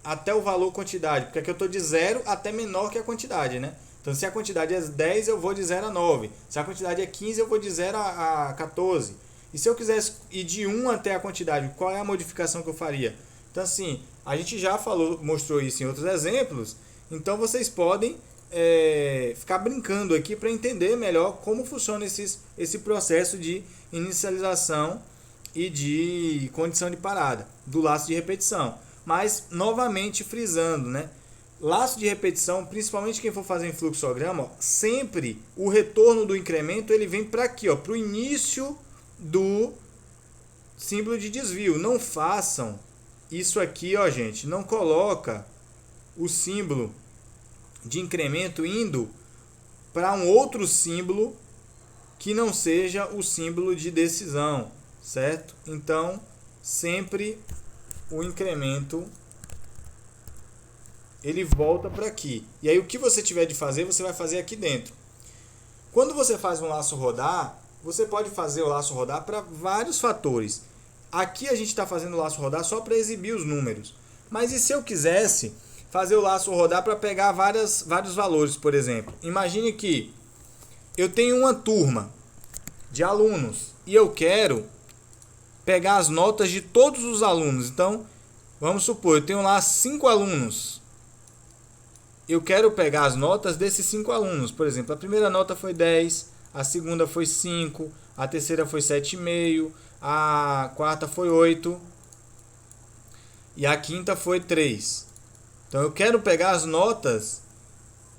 até o valor quantidade, porque aqui eu estou de 0 até menor que a quantidade, né? Então, se a quantidade é 10, eu vou de 0 a 9. Se a quantidade é 15, eu vou de 0 a 14. E se eu quisesse ir de 1 até a quantidade, qual é a modificação que eu faria? Então, assim, a gente já mostrou isso em outros exemplos. Então, vocês podem ficar brincando aqui para entender melhor como funciona esse processo de inicialização e de condição de parada do laço de repetição. Mas, novamente, frisando, né? laço de repetição, principalmente quem for fazer em fluxograma, ó, sempre o retorno do incremento ele vem para aqui, para o início do símbolo de desvio. Não façam isso aqui, ó, gente. Não coloca o símbolo de incremento indo para um outro símbolo que não seja o símbolo de decisão, certo? Então, sempre o incremento ele volta para aqui. E aí o que você tiver de fazer, você vai fazer aqui dentro. Quando você faz um laço rodar, você pode fazer o laço rodar para vários fatores. Aqui a gente está fazendo o laço rodar só para exibir os números. Mas e se eu quisesse fazer o laço rodar para pegar vários valores, por exemplo? Imagine que eu tenho uma turma de alunos e eu quero pegar as notas de todos os alunos. Então, vamos supor, eu tenho lá 5 alunos. Eu quero pegar as notas desses 5 alunos. Por exemplo, a primeira nota foi 10, a segunda foi 5, a terceira foi 7,5, a quarta foi 8 e a quinta foi 3. Então eu quero pegar as notas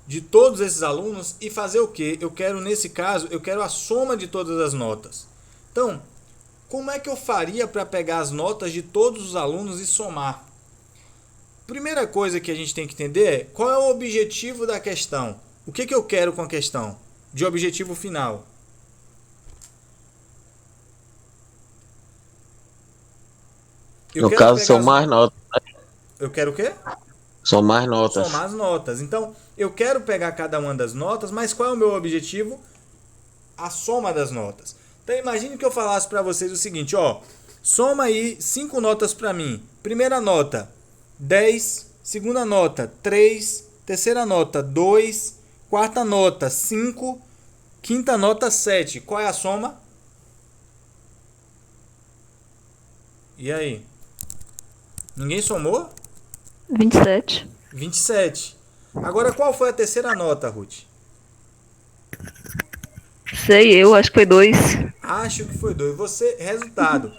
de todos esses alunos e fazer o quê? Eu quero, nesse caso, eu quero a soma de todas as notas. Então, como é que eu faria para pegar as notas de todos os alunos e somar? Primeira coisa que a gente tem que entender é qual é o objetivo da questão. O que eu quero com a questão? De objetivo final. No caso, são mais notas. Eu quero o quê? São mais notas. Somar as notas. Então, eu quero pegar cada uma das notas, mas qual é o meu objetivo? A soma das notas. Então, imagine que eu falasse para vocês o seguinte, ó. Soma aí 5 notas para mim. Primeira nota, 10. Segunda nota, 3. Terceira nota, 2. Quarta nota, 5. Quinta nota, 7. Qual é a soma? E aí? Ninguém somou? 27. 27. Agora, qual foi a terceira nota, Ruth? Sei eu, acho que foi 2. Acho que foi 2. Você, resultado.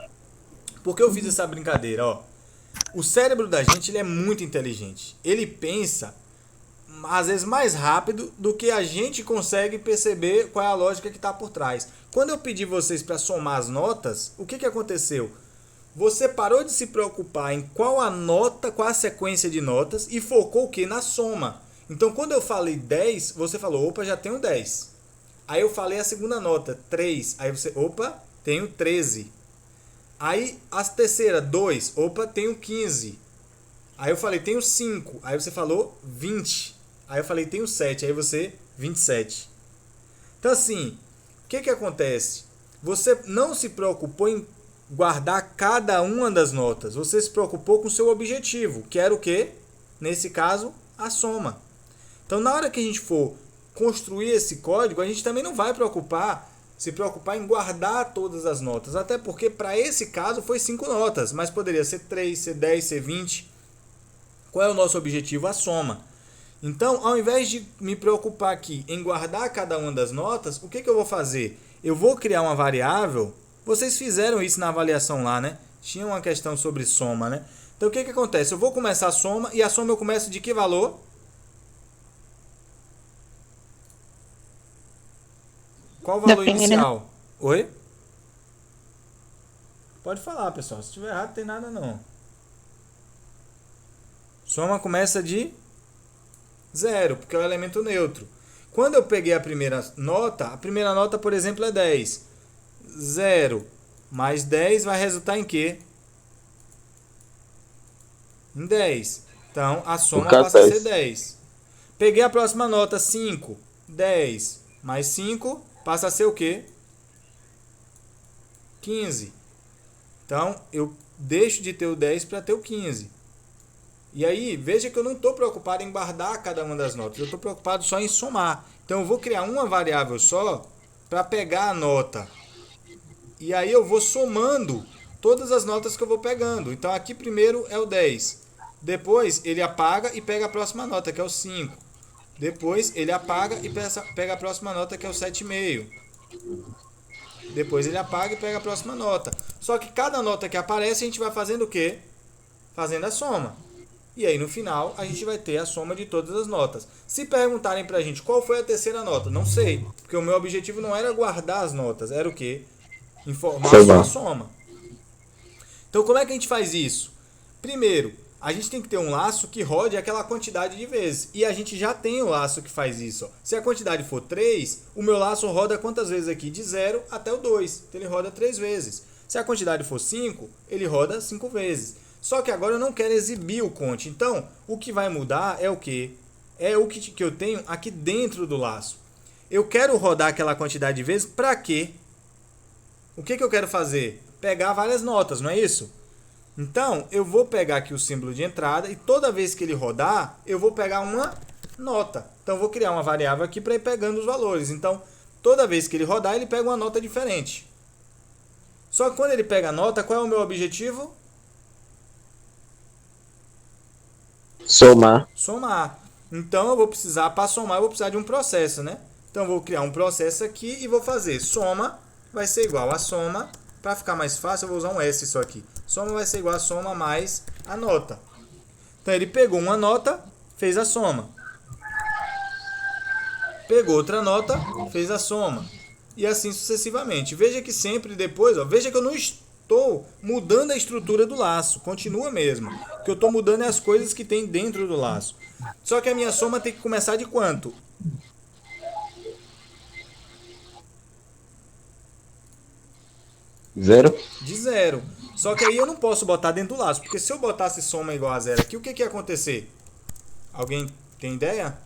Por que eu fiz essa brincadeira, ó? O cérebro da gente, ele é muito inteligente. Ele pensa, às vezes, mais rápido do que a gente consegue perceber qual é a lógica que está por trás. Quando eu pedi vocês para somar as notas, o que aconteceu? Você parou de se preocupar em qual a nota, qual a sequência de notas e focou o que? Na soma. Então, quando eu falei 10, você falou, opa, já tenho 10. Aí eu falei a segunda nota, 3. Aí você, opa, tenho 13. Aí a terceira, 2. Opa, tenho 15. Aí eu falei, tenho 5. Aí você falou 20. Aí eu falei, tenho 7. Aí você, 27. Então assim, o que acontece? Você não se preocupou em guardar cada uma das notas. Você se preocupou com o seu objetivo, que era o quê? Nesse caso, a soma. Então na hora que a gente for construir esse código, a gente também não vai se preocupar em guardar todas as notas. Até porque para esse caso foi 5 notas, mas poderia ser 3, ser 10, ser 20. Qual é o nosso objetivo? A soma. Então, ao invés de me preocupar aqui em guardar cada uma das notas, o que eu vou fazer? Eu vou criar uma variável. Vocês fizeram isso na avaliação lá, né? Tinha uma questão sobre soma, né? Então, o que acontece? Eu vou começar a soma e a soma eu começo de que valor? Qual o valor inicial? Oi? Pode falar, pessoal. Se estiver errado, não tem nada não. Soma começa de 0, porque é o elemento neutro. Quando eu peguei a primeira nota, por exemplo, é 10. 0 mais 10 vai resultar em quê? Em 10. Então, a soma passa a ser 10. Peguei a próxima nota, 5. 10 mais 5 passa a ser o quê? 15. Então, eu deixo de ter o 10 para ter o 15. E aí, veja que eu não estou preocupado em guardar cada uma das notas. Eu estou preocupado só em somar. Então, eu vou criar uma variável só para pegar a nota. E aí, eu vou somando todas as notas que eu vou pegando. Então, aqui primeiro é o 10. Depois, ele apaga e pega a próxima nota, que é o 5. Depois, ele apaga e pega a próxima nota, que é o 7,5. Depois, ele apaga e pega a próxima nota. Só que cada nota que aparece, a gente vai fazendo o quê? Fazendo a soma. E aí no final a gente vai ter a soma de todas as notas. Se perguntarem pra gente qual foi a terceira nota, não sei. Porque o meu objetivo não era guardar as notas, era o quê? Informar a sua soma. Então como é que a gente faz isso? Primeiro, a gente tem que ter um laço que rode aquela quantidade de vezes. E a gente já tem o laço que faz isso. Ó. Se a quantidade for 3, o meu laço roda quantas vezes aqui? De 0 até o 2. Então ele roda 3 vezes. Se a quantidade for 5, ele roda 5 vezes. Só que agora eu não quero exibir o conte. Então, o que vai mudar é o quê? É o que eu tenho aqui dentro do laço. Eu quero rodar aquela quantidade de vezes para quê? O que eu quero fazer? Pegar várias notas, não é isso? Então, eu vou pegar aqui o símbolo de entrada e toda vez que ele rodar, eu vou pegar uma nota. Então, eu vou criar uma variável aqui para ir pegando os valores. Então, toda vez que ele rodar, ele pega uma nota diferente. Só que quando ele pega a nota, qual é o meu objetivo? Somar. Então, eu vou precisar, para somar, eu vou precisar de um processo, né? Então, eu vou criar um processo aqui e vou fazer soma vai ser igual a soma. Para ficar mais fácil, eu vou usar um S só aqui. Soma vai ser igual a soma mais a nota. Então, ele pegou uma nota, fez a soma. Pegou outra nota, fez a soma. E assim sucessivamente. Veja que sempre depois, ó, veja que eu não estou mudando a estrutura do laço. Continua mesmo. O que eu estou mudando é as coisas que tem dentro do laço. Só que a minha soma tem que começar de quanto? 0. De 0. Só que aí eu não posso botar dentro do laço. Porque se eu botasse soma igual a 0 aqui, o que ia acontecer? Alguém tem ideia?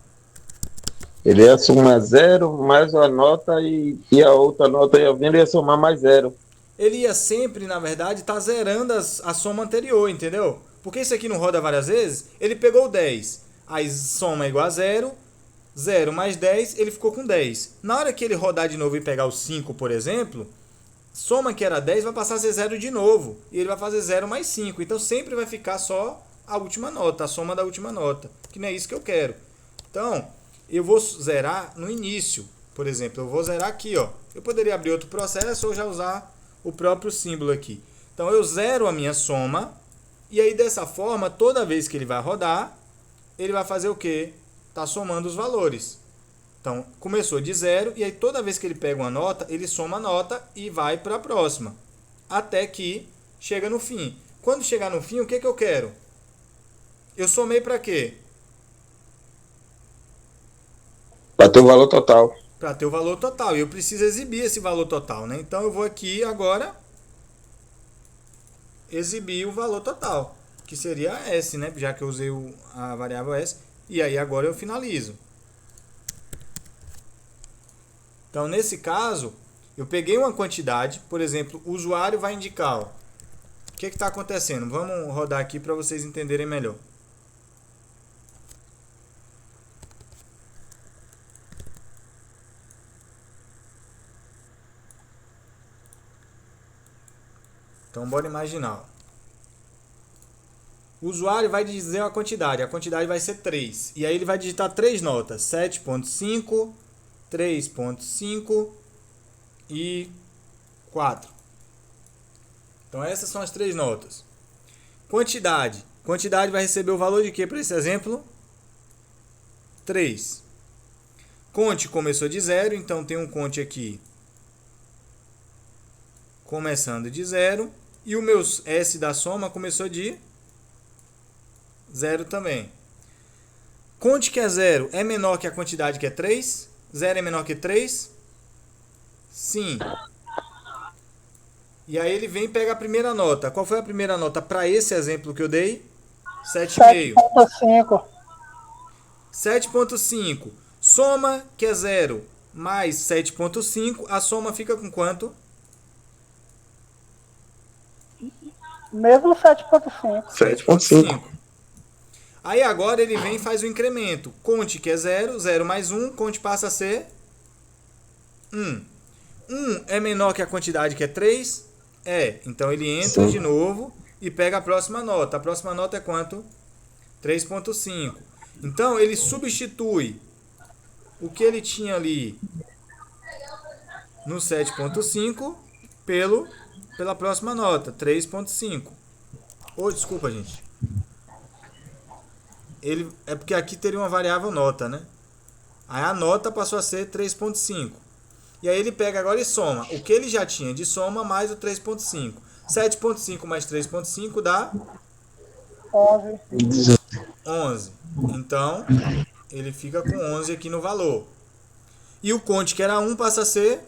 Ele ia somar 0 mais a nota e a outra nota ia vindo e ia somar mais 0. Ele ia sempre, na verdade, estar zerando a soma anterior, entendeu? Porque isso aqui não roda várias vezes. Ele pegou 10. Aí soma igual a 0. 0 mais 10, ele ficou com 10. Na hora que ele rodar de novo e pegar o 5, por exemplo, soma que era 10 vai passar a ser 0 de novo. E ele vai fazer 0 mais 5. Então sempre vai ficar só a última nota, a soma da última nota. Que não é isso que eu quero. Então, eu vou zerar no início. Por exemplo, eu vou zerar aqui, ó. Eu poderia abrir outro processo ou já usar o próprio símbolo aqui. Então, eu zero a minha soma. E aí, dessa forma, toda vez que ele vai rodar, ele vai fazer o quê? Tá somando os valores. Então, começou de 0 e aí toda vez que ele pega uma nota, ele soma a nota e vai para a próxima. Até que chega no fim. Quando chegar no fim, o que eu quero? Eu somei para quê? Para ter o valor total. Para ter o valor total. E eu preciso exibir esse valor total, né? Então, eu vou aqui agora exibir o valor total, que seria S, né? Já que eu usei a variável S. E aí, agora eu finalizo. Então, nesse caso, eu peguei uma quantidade, por exemplo, o usuário vai indicar, ó, o que está acontecendo. Vamos rodar aqui para vocês entenderem melhor. Então, bora imaginar. O usuário vai dizer a quantidade vai ser 3. E aí ele vai digitar 3 notas, 7.5, 3.5 e 4. Então essas são as 3 notas. Quantidade. Quantidade vai receber o valor de quê para esse exemplo? 3. Conte começou de 0, então tem um conte aqui começando de 0. E o meu S da soma começou de 0 também. Conte que é 0 é menor que a quantidade que é 3? 0 é menor que 3? Sim. E aí ele vem e pega a primeira nota. Qual foi a primeira nota para esse exemplo que eu dei? 7,5. 7.5. 7,5. Soma, que é 0, mais 7,5. A soma fica com quanto? Mesmo 7.5. 7.5. Aí agora ele vem e faz o incremento. Conte que é 0, 0 mais 1, conte passa a ser 1. 1 é menor que a quantidade que é 3? É. Então ele entra de novo e pega a próxima nota. A próxima nota é quanto? 3.5. Então ele substitui o que ele tinha ali no 7.5 pela próxima nota, 3.5. Oh, desculpa, gente. é porque aqui teria uma variável nota, né? Aí a nota passou a ser 3,5. E aí ele pega agora e soma o que ele já tinha de soma mais o 3,5. 7,5 mais 3,5 dá 11. 11. Então, ele fica com 11 aqui no valor. E o conte que era 1 passa a ser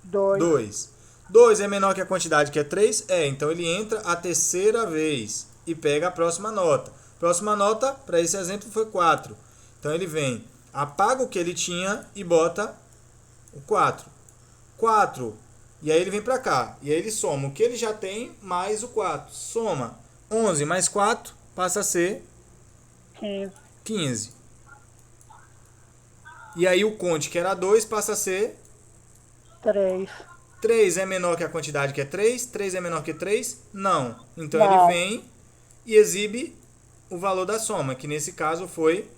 2. 2. 2 é menor que a quantidade que é 3? É, então ele entra a terceira vez e pega a próxima nota. Próxima nota, para esse exemplo, foi 4. Então ele vem, apaga o que ele tinha e bota o 4. 4. E aí ele vem para cá. E aí ele soma o que ele já tem mais o 4. Soma 11 mais 4 passa a ser 15. E aí o conte que era 2 passa a ser 3. 3 é menor que a quantidade que é 3? 3 é menor que 3? Não. Então Não. ele vem e exibe o valor da soma, que nesse caso foi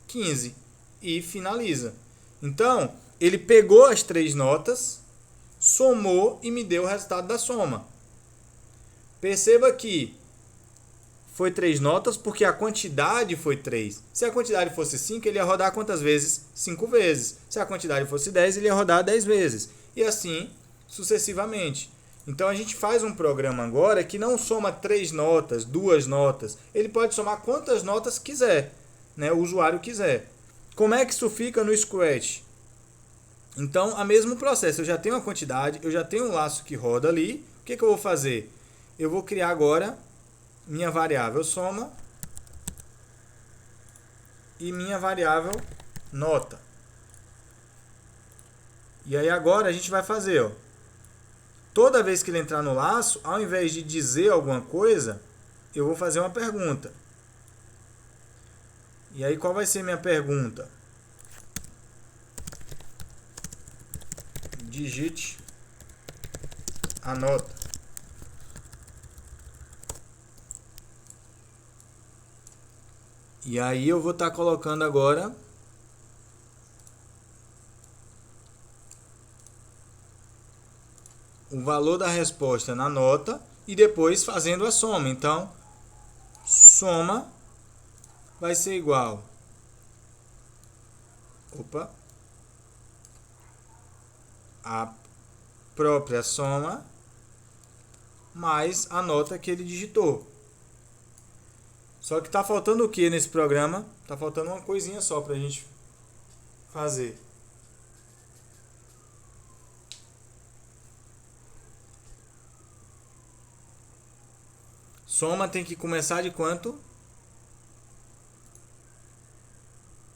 15. E finaliza. Então, ele pegou as 3 notas, somou e me deu o resultado da soma. Perceba que foi 3 notas porque a quantidade foi 3. Se a quantidade fosse 5, ele ia rodar quantas vezes? 5 vezes. Se a quantidade fosse 10, ele ia rodar 10 vezes. E assim sucessivamente. Então a gente faz um programa agora que não soma 3 notas, 2 notas. Ele pode somar quantas notas quiser, né? O usuário quiser. Como é que isso fica no Scratch? Então, o mesmo processo. Eu já tenho uma quantidade, eu já tenho um laço que roda ali. O que eu vou fazer? Eu vou criar agora minha variável soma e minha variável nota. E aí agora a gente vai fazer, ó. Toda vez que ele entrar no laço, ao invés de dizer alguma coisa, eu vou fazer uma pergunta. E aí qual vai ser minha pergunta? Digite a nota. E aí eu vou estar colocando agora o valor da resposta na nota e depois fazendo a soma. Então, soma vai ser igual a própria soma mais a nota que ele digitou. Só que está faltando o que nesse programa? Está faltando uma coisinha só para a gente fazer. Soma tem que começar de quanto?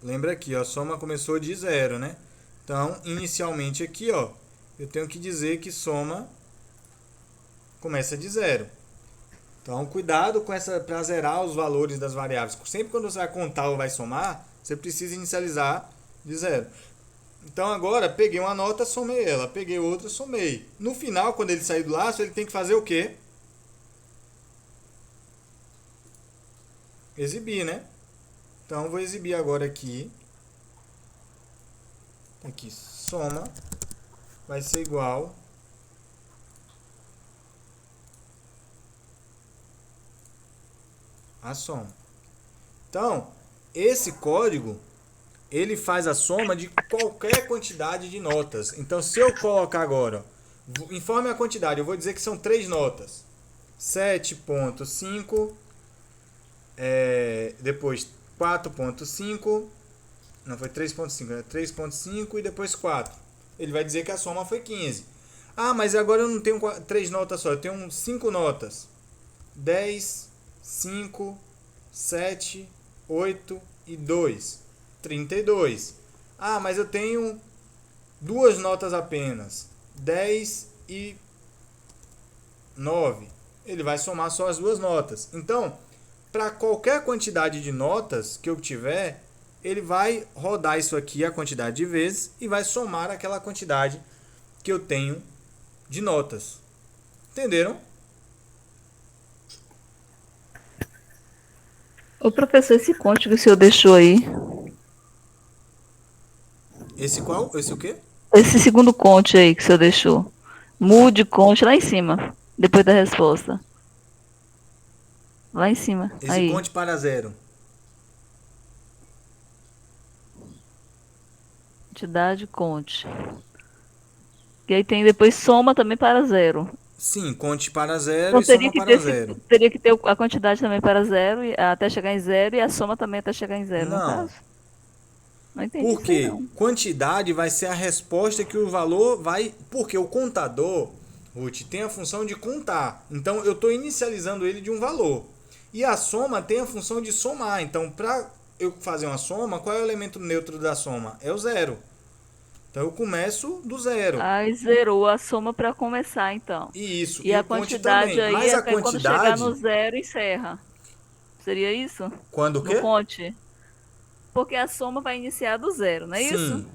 Lembra aqui, ó, soma começou de 0, né? Então, inicialmente aqui, ó, eu tenho que dizer que soma começa de 0. Então, cuidado com essa para zerar os valores das variáveis. Sempre quando você vai contar ou vai somar, você precisa inicializar de 0. Então, agora, peguei uma nota, somei ela. Peguei outra, somei. No final, quando ele sair do laço, ele tem que fazer o quê? Exibir, né? Então, vou exibir agora aqui. Aqui, soma vai ser igual a soma. Então, esse código, ele faz a soma de qualquer quantidade de notas. Então, se eu colocar agora, ó, informe a quantidade, eu vou dizer que são 3 notas. 7,5, depois 4,5, não foi 3,5, é 3,5 e depois 4. Ele vai dizer que a soma foi 15. Ah, mas agora eu não tenho 3 notas só, eu tenho 5 notas. 10, 5, 7, 8 e 2. 32. Ah, mas eu tenho 2 notas apenas. 10 e 9. Ele vai somar só as 2 notas. Então, para qualquer quantidade de notas que eu tiver, ele vai rodar isso aqui a quantidade de vezes e vai somar aquela quantidade que eu tenho de notas. Entenderam? Ô professor, esse conte que o senhor deixou aí, Esse qual? Esse o quê? esse segundo conte aí que o senhor deixou, mude conte lá em cima, depois da resposta. Lá em cima, Esse aí. conte para 0. quantidade, conte. E aí tem depois soma também para zero. Sim, conte para zero Então e soma para zero. teria que ter a quantidade também para zero, até chegar em zero, e a soma também até chegar em zero, no Não. caso. Não entendi isso aí, Porque não. quantidade vai ser a resposta que o valor vai. Porque o contador, Ruth, tem a função de contar. Então eu estou inicializando ele de um valor. E a soma tem a função de somar. Então, para eu fazer uma soma, qual é o elemento neutro da soma? É o zero. Então eu começo do zero. Aí zerou a soma para começar, então. E isso. E E a o conte quantidade também. aí, Mas a até quando chegar no quantidade. zero, encerra. Seria isso? Quando o No quê? conte? Porque a soma vai iniciar do zero, não é isso? Sim.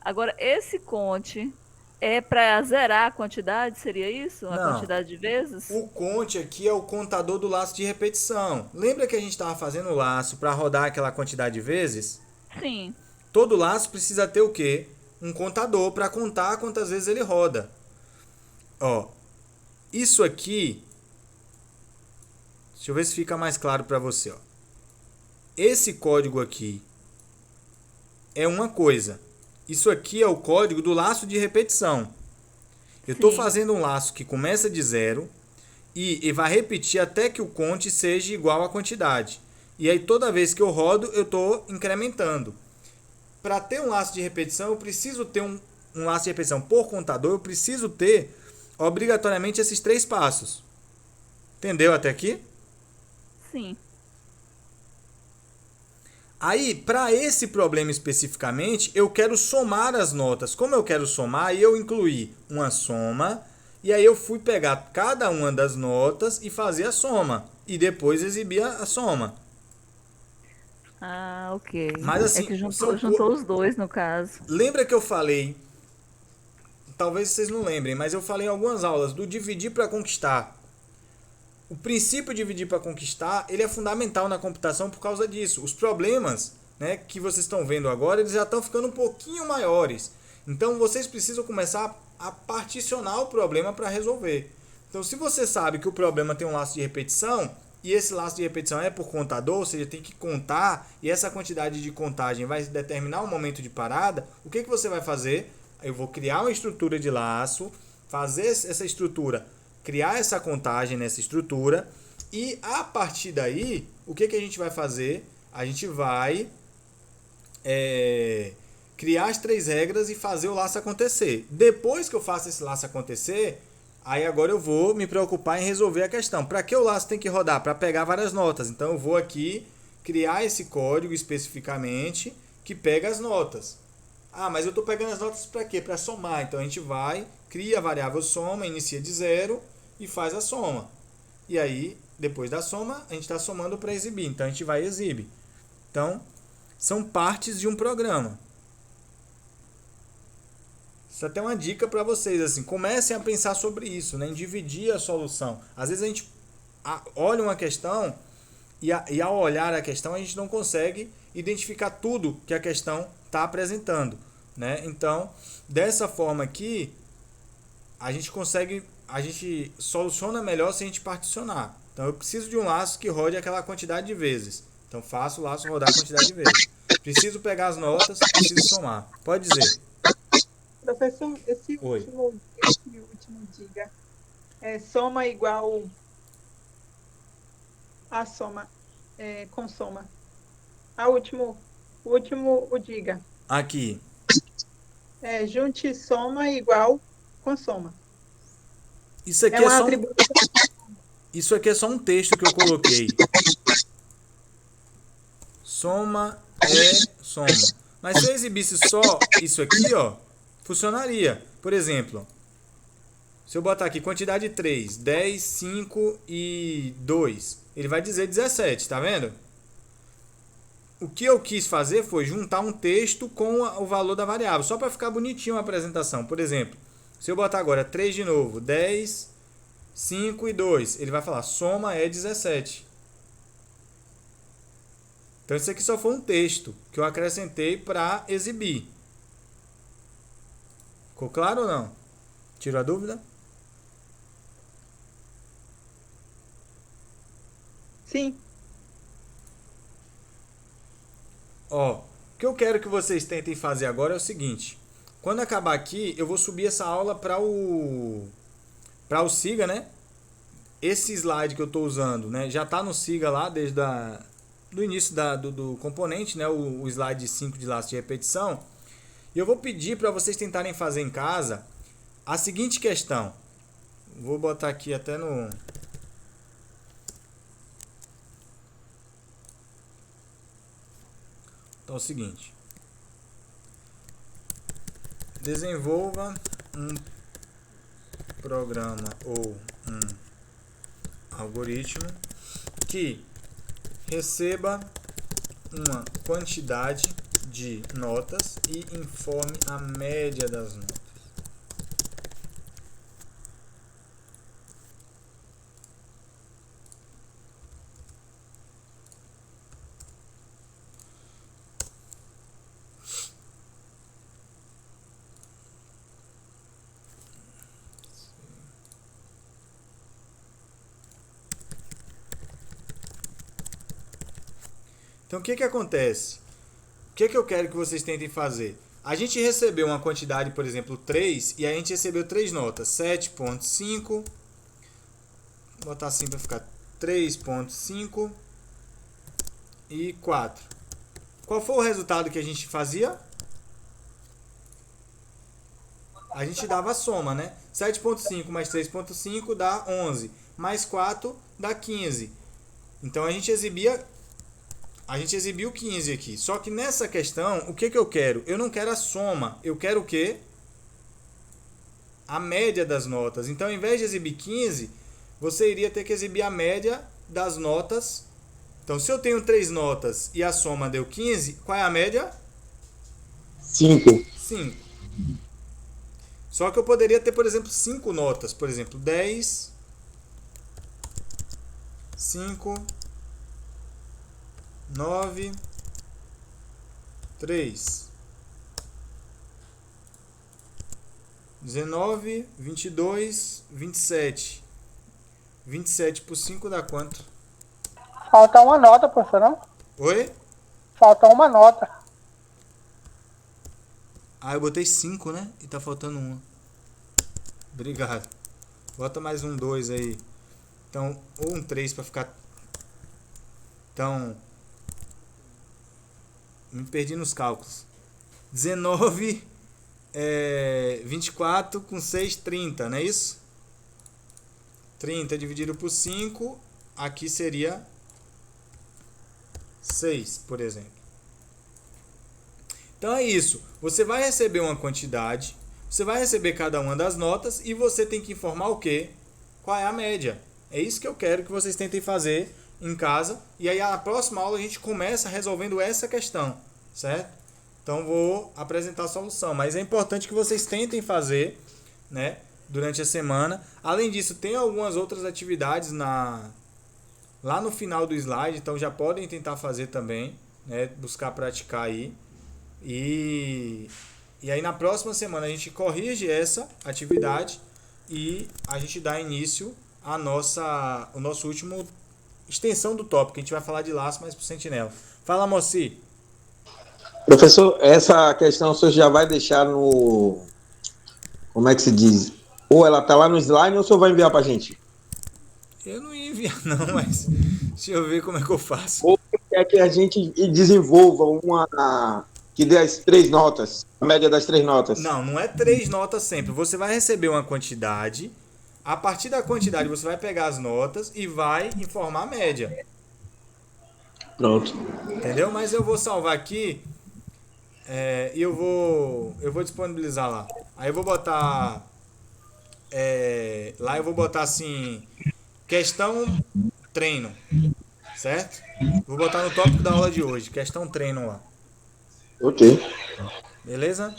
Agora, esse conte é para zerar a quantidade, seria isso? A Não. quantidade de vezes? O conte aqui é o contador do laço de repetição. Lembra que a gente estava fazendo o laço para rodar aquela quantidade de vezes? Sim. Todo laço precisa ter o quê? Um contador para contar quantas vezes ele roda. Ó, isso aqui, deixa eu ver se fica mais claro para você. Ó. Esse código aqui é uma coisa. Isso aqui é o código do laço de repetição. Eu estou Sim. fazendo um laço que começa de zero e vai repetir até que o conte seja igual à quantidade. E aí toda vez que eu rodo, eu estou incrementando. Para ter um laço de repetição, eu preciso ter um laço de repetição por contador, eu preciso ter obrigatoriamente esses 3 passos. Entendeu até aqui? Sim. Aí, para esse problema especificamente, eu quero somar as notas. Como eu quero somar, eu incluí uma soma, e aí eu fui pegar cada uma das notas e fazer a soma. E depois exibir a soma. Ah, ok. Mas assim, É que são juntou os dois, no caso. Lembra que eu falei, talvez vocês não lembrem, mas eu falei em algumas aulas do dividir para conquistar. O princípio de dividir para conquistar, ele é fundamental na computação por causa disso. Os problemas, né, que vocês estão vendo agora, eles já estão ficando um pouquinho maiores. Então vocês precisam começar a particionar o problema para resolver. Então se você sabe que o problema tem um laço de repetição, e esse laço de repetição é por contador, ou seja, tem que contar, e essa quantidade de contagem vai determinar o momento de parada, o que você vai fazer? Eu vou criar uma estrutura de laço, fazer essa estrutura, criar essa contagem nessa estrutura, e a partir daí, o que a gente vai fazer? A gente vai criar as 3 regras e fazer o laço acontecer. Depois que eu faço esse laço acontecer, aí agora eu vou me preocupar em resolver a questão. Para que o laço tem que rodar? Para pegar várias notas. Então eu vou aqui criar esse código especificamente que pega as notas. Ah, mas eu estou pegando as notas para quê? Para somar. Então a gente vai, cria a variável soma, inicia de 0 e faz a soma. E aí, depois da soma, a gente está somando para exibir. Então a gente vai exibir. Então, são partes de um programa. Isso é até uma dica para vocês, assim, comecem a pensar sobre isso, né, em dividir a solução. Às vezes a gente olha uma questão e ao olhar a questão a gente não consegue identificar tudo que a questão está apresentando, né? Então, dessa forma aqui, a gente soluciona melhor se a gente particionar. Então, eu preciso de um laço que rode aquela quantidade de vezes. Então, faço o laço rodar a quantidade de vezes. Preciso pegar as notas, preciso somar. Pode dizer. Professor, esse último diga, soma igual a soma, com soma. O último, o diga. Aqui. Junte soma igual com soma. Isso aqui é só Isso aqui é só um texto que eu coloquei. Soma soma. Mas se eu exibisse só isso aqui, ó, funcionaria. Por exemplo, se eu botar aqui quantidade 3, 10, 5 e 2, ele vai dizer 17, tá vendo? O que eu quis fazer foi juntar um texto com o valor da variável, só para ficar bonitinho a apresentação. Por exemplo, se eu botar agora 3 de novo, 10, 5 e 2, ele vai falar soma é 17. Então isso aqui só foi um texto que eu acrescentei para exibir. Ficou claro ou não? Tirou a dúvida? Sim. Ó, que eu quero que vocês tentem fazer agora é o seguinte. Quando acabar aqui, eu vou subir essa aula para o Siga, né? Esse slide que eu estou usando, né, já está no Siga lá desde do início do componente, né, o slide 5 de laço de repetição. E eu vou pedir para vocês tentarem fazer em casa a seguinte questão. Vou botar aqui até no... Então é o seguinte. Desenvolva um programa ou um algoritmo que receba uma quantidade de notas e informe a média das notas. Então, o que acontece? O que eu quero que vocês tentem fazer? A gente recebeu uma quantidade, por exemplo, 3, e a gente recebeu 3 notas. 7.5, vou botar assim para ficar 3.5 e 4. Qual foi o resultado que a gente fazia? A gente dava a soma, né? 7.5 mais 3.5 dá 11, mais 4 dá 15. Então, a gente exibiu 15 aqui. Só que nessa questão, o que eu quero? Eu não quero a soma. Eu quero o quê? A média das notas. Então, ao invés de exibir 15, você iria ter que exibir a média das notas. Então, se eu tenho 3 notas e a soma deu 15, qual é a média? 5. 5. Só que eu poderia ter, por exemplo, 5 notas. Por exemplo, 10, 5... 9, 3, 19, 22, 27. 27 por 5 dá quanto? Falta uma nota, professor, não? Oi? Falta uma nota. Ah, eu botei 5, né? E tá faltando uma. Obrigado. Bota mais um 2 aí. Então, ou um 3 para ficar... Então... Me perdi nos cálculos. 19, 24 com 6, 30, não é isso? 30 dividido por 5, aqui seria 6, por exemplo. Então é isso. Você vai receber uma quantidade, você vai receber cada uma das notas e você tem que informar o quê? Qual é a média. É isso que eu quero que vocês tentem fazer em casa, e aí na próxima aula a gente começa resolvendo essa questão, certo? Então vou apresentar a solução, mas é importante que vocês tentem fazer, né, durante a semana. Além disso, tem algumas outras atividades lá no final do slide, então já podem tentar fazer também, né, buscar praticar aí. E aí na próxima semana a gente corrige essa atividade e a gente dá início à o nosso último extensão do tópico. A gente vai falar de laço, mas pro sentinela. Fala, Moci. Professor, essa questão o senhor já vai deixar no... Como é que se diz? Ou ela tá lá no slide ou o senhor vai enviar pra gente? Eu não ia enviar não, mas deixa eu ver como é que eu faço. Ou quer que a gente desenvolva uma... que dê as 3 notas, a média das 3 notas? Não é 3 notas sempre. Você vai receber uma quantidade. A partir da quantidade você vai pegar as notas e vai informar a média. Pronto. Entendeu? Mas eu vou salvar aqui e eu vou disponibilizar lá. Aí eu vou botar lá eu vou botar assim, questão treino, certo? Vou botar no tópico da aula de hoje, questão treino lá. Ok. Beleza?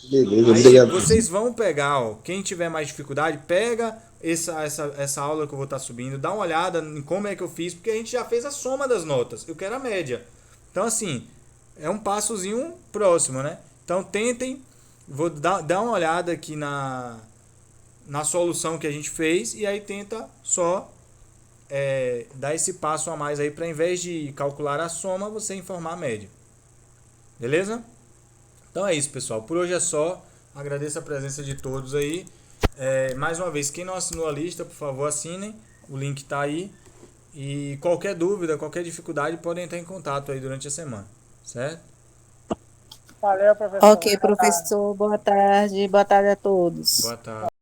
Beleza, aí obrigado. vocês vão pegar, ó, quem tiver mais dificuldade, pega essa aula que eu vou estar subindo, dá uma olhada em como é que eu fiz, porque a gente já fez a soma das notas, eu quero a média. Então assim, é um passozinho próximo, né? Então tentem, vou dar uma olhada aqui na solução que a gente fez e aí tenta só dar esse passo a mais aí para, ao invés de calcular a soma, você informar a média. Beleza? Então é isso, pessoal. Por hoje é só. Agradeço a presença de todos aí. Mais uma vez, quem não assinou a lista, por favor, assinem. O link tá aí. E qualquer dúvida, qualquer dificuldade, podem entrar em contato aí durante a semana. Certo? Valeu, professor. Ok, professor. Boa tarde. Boa tarde a todos. Boa tarde.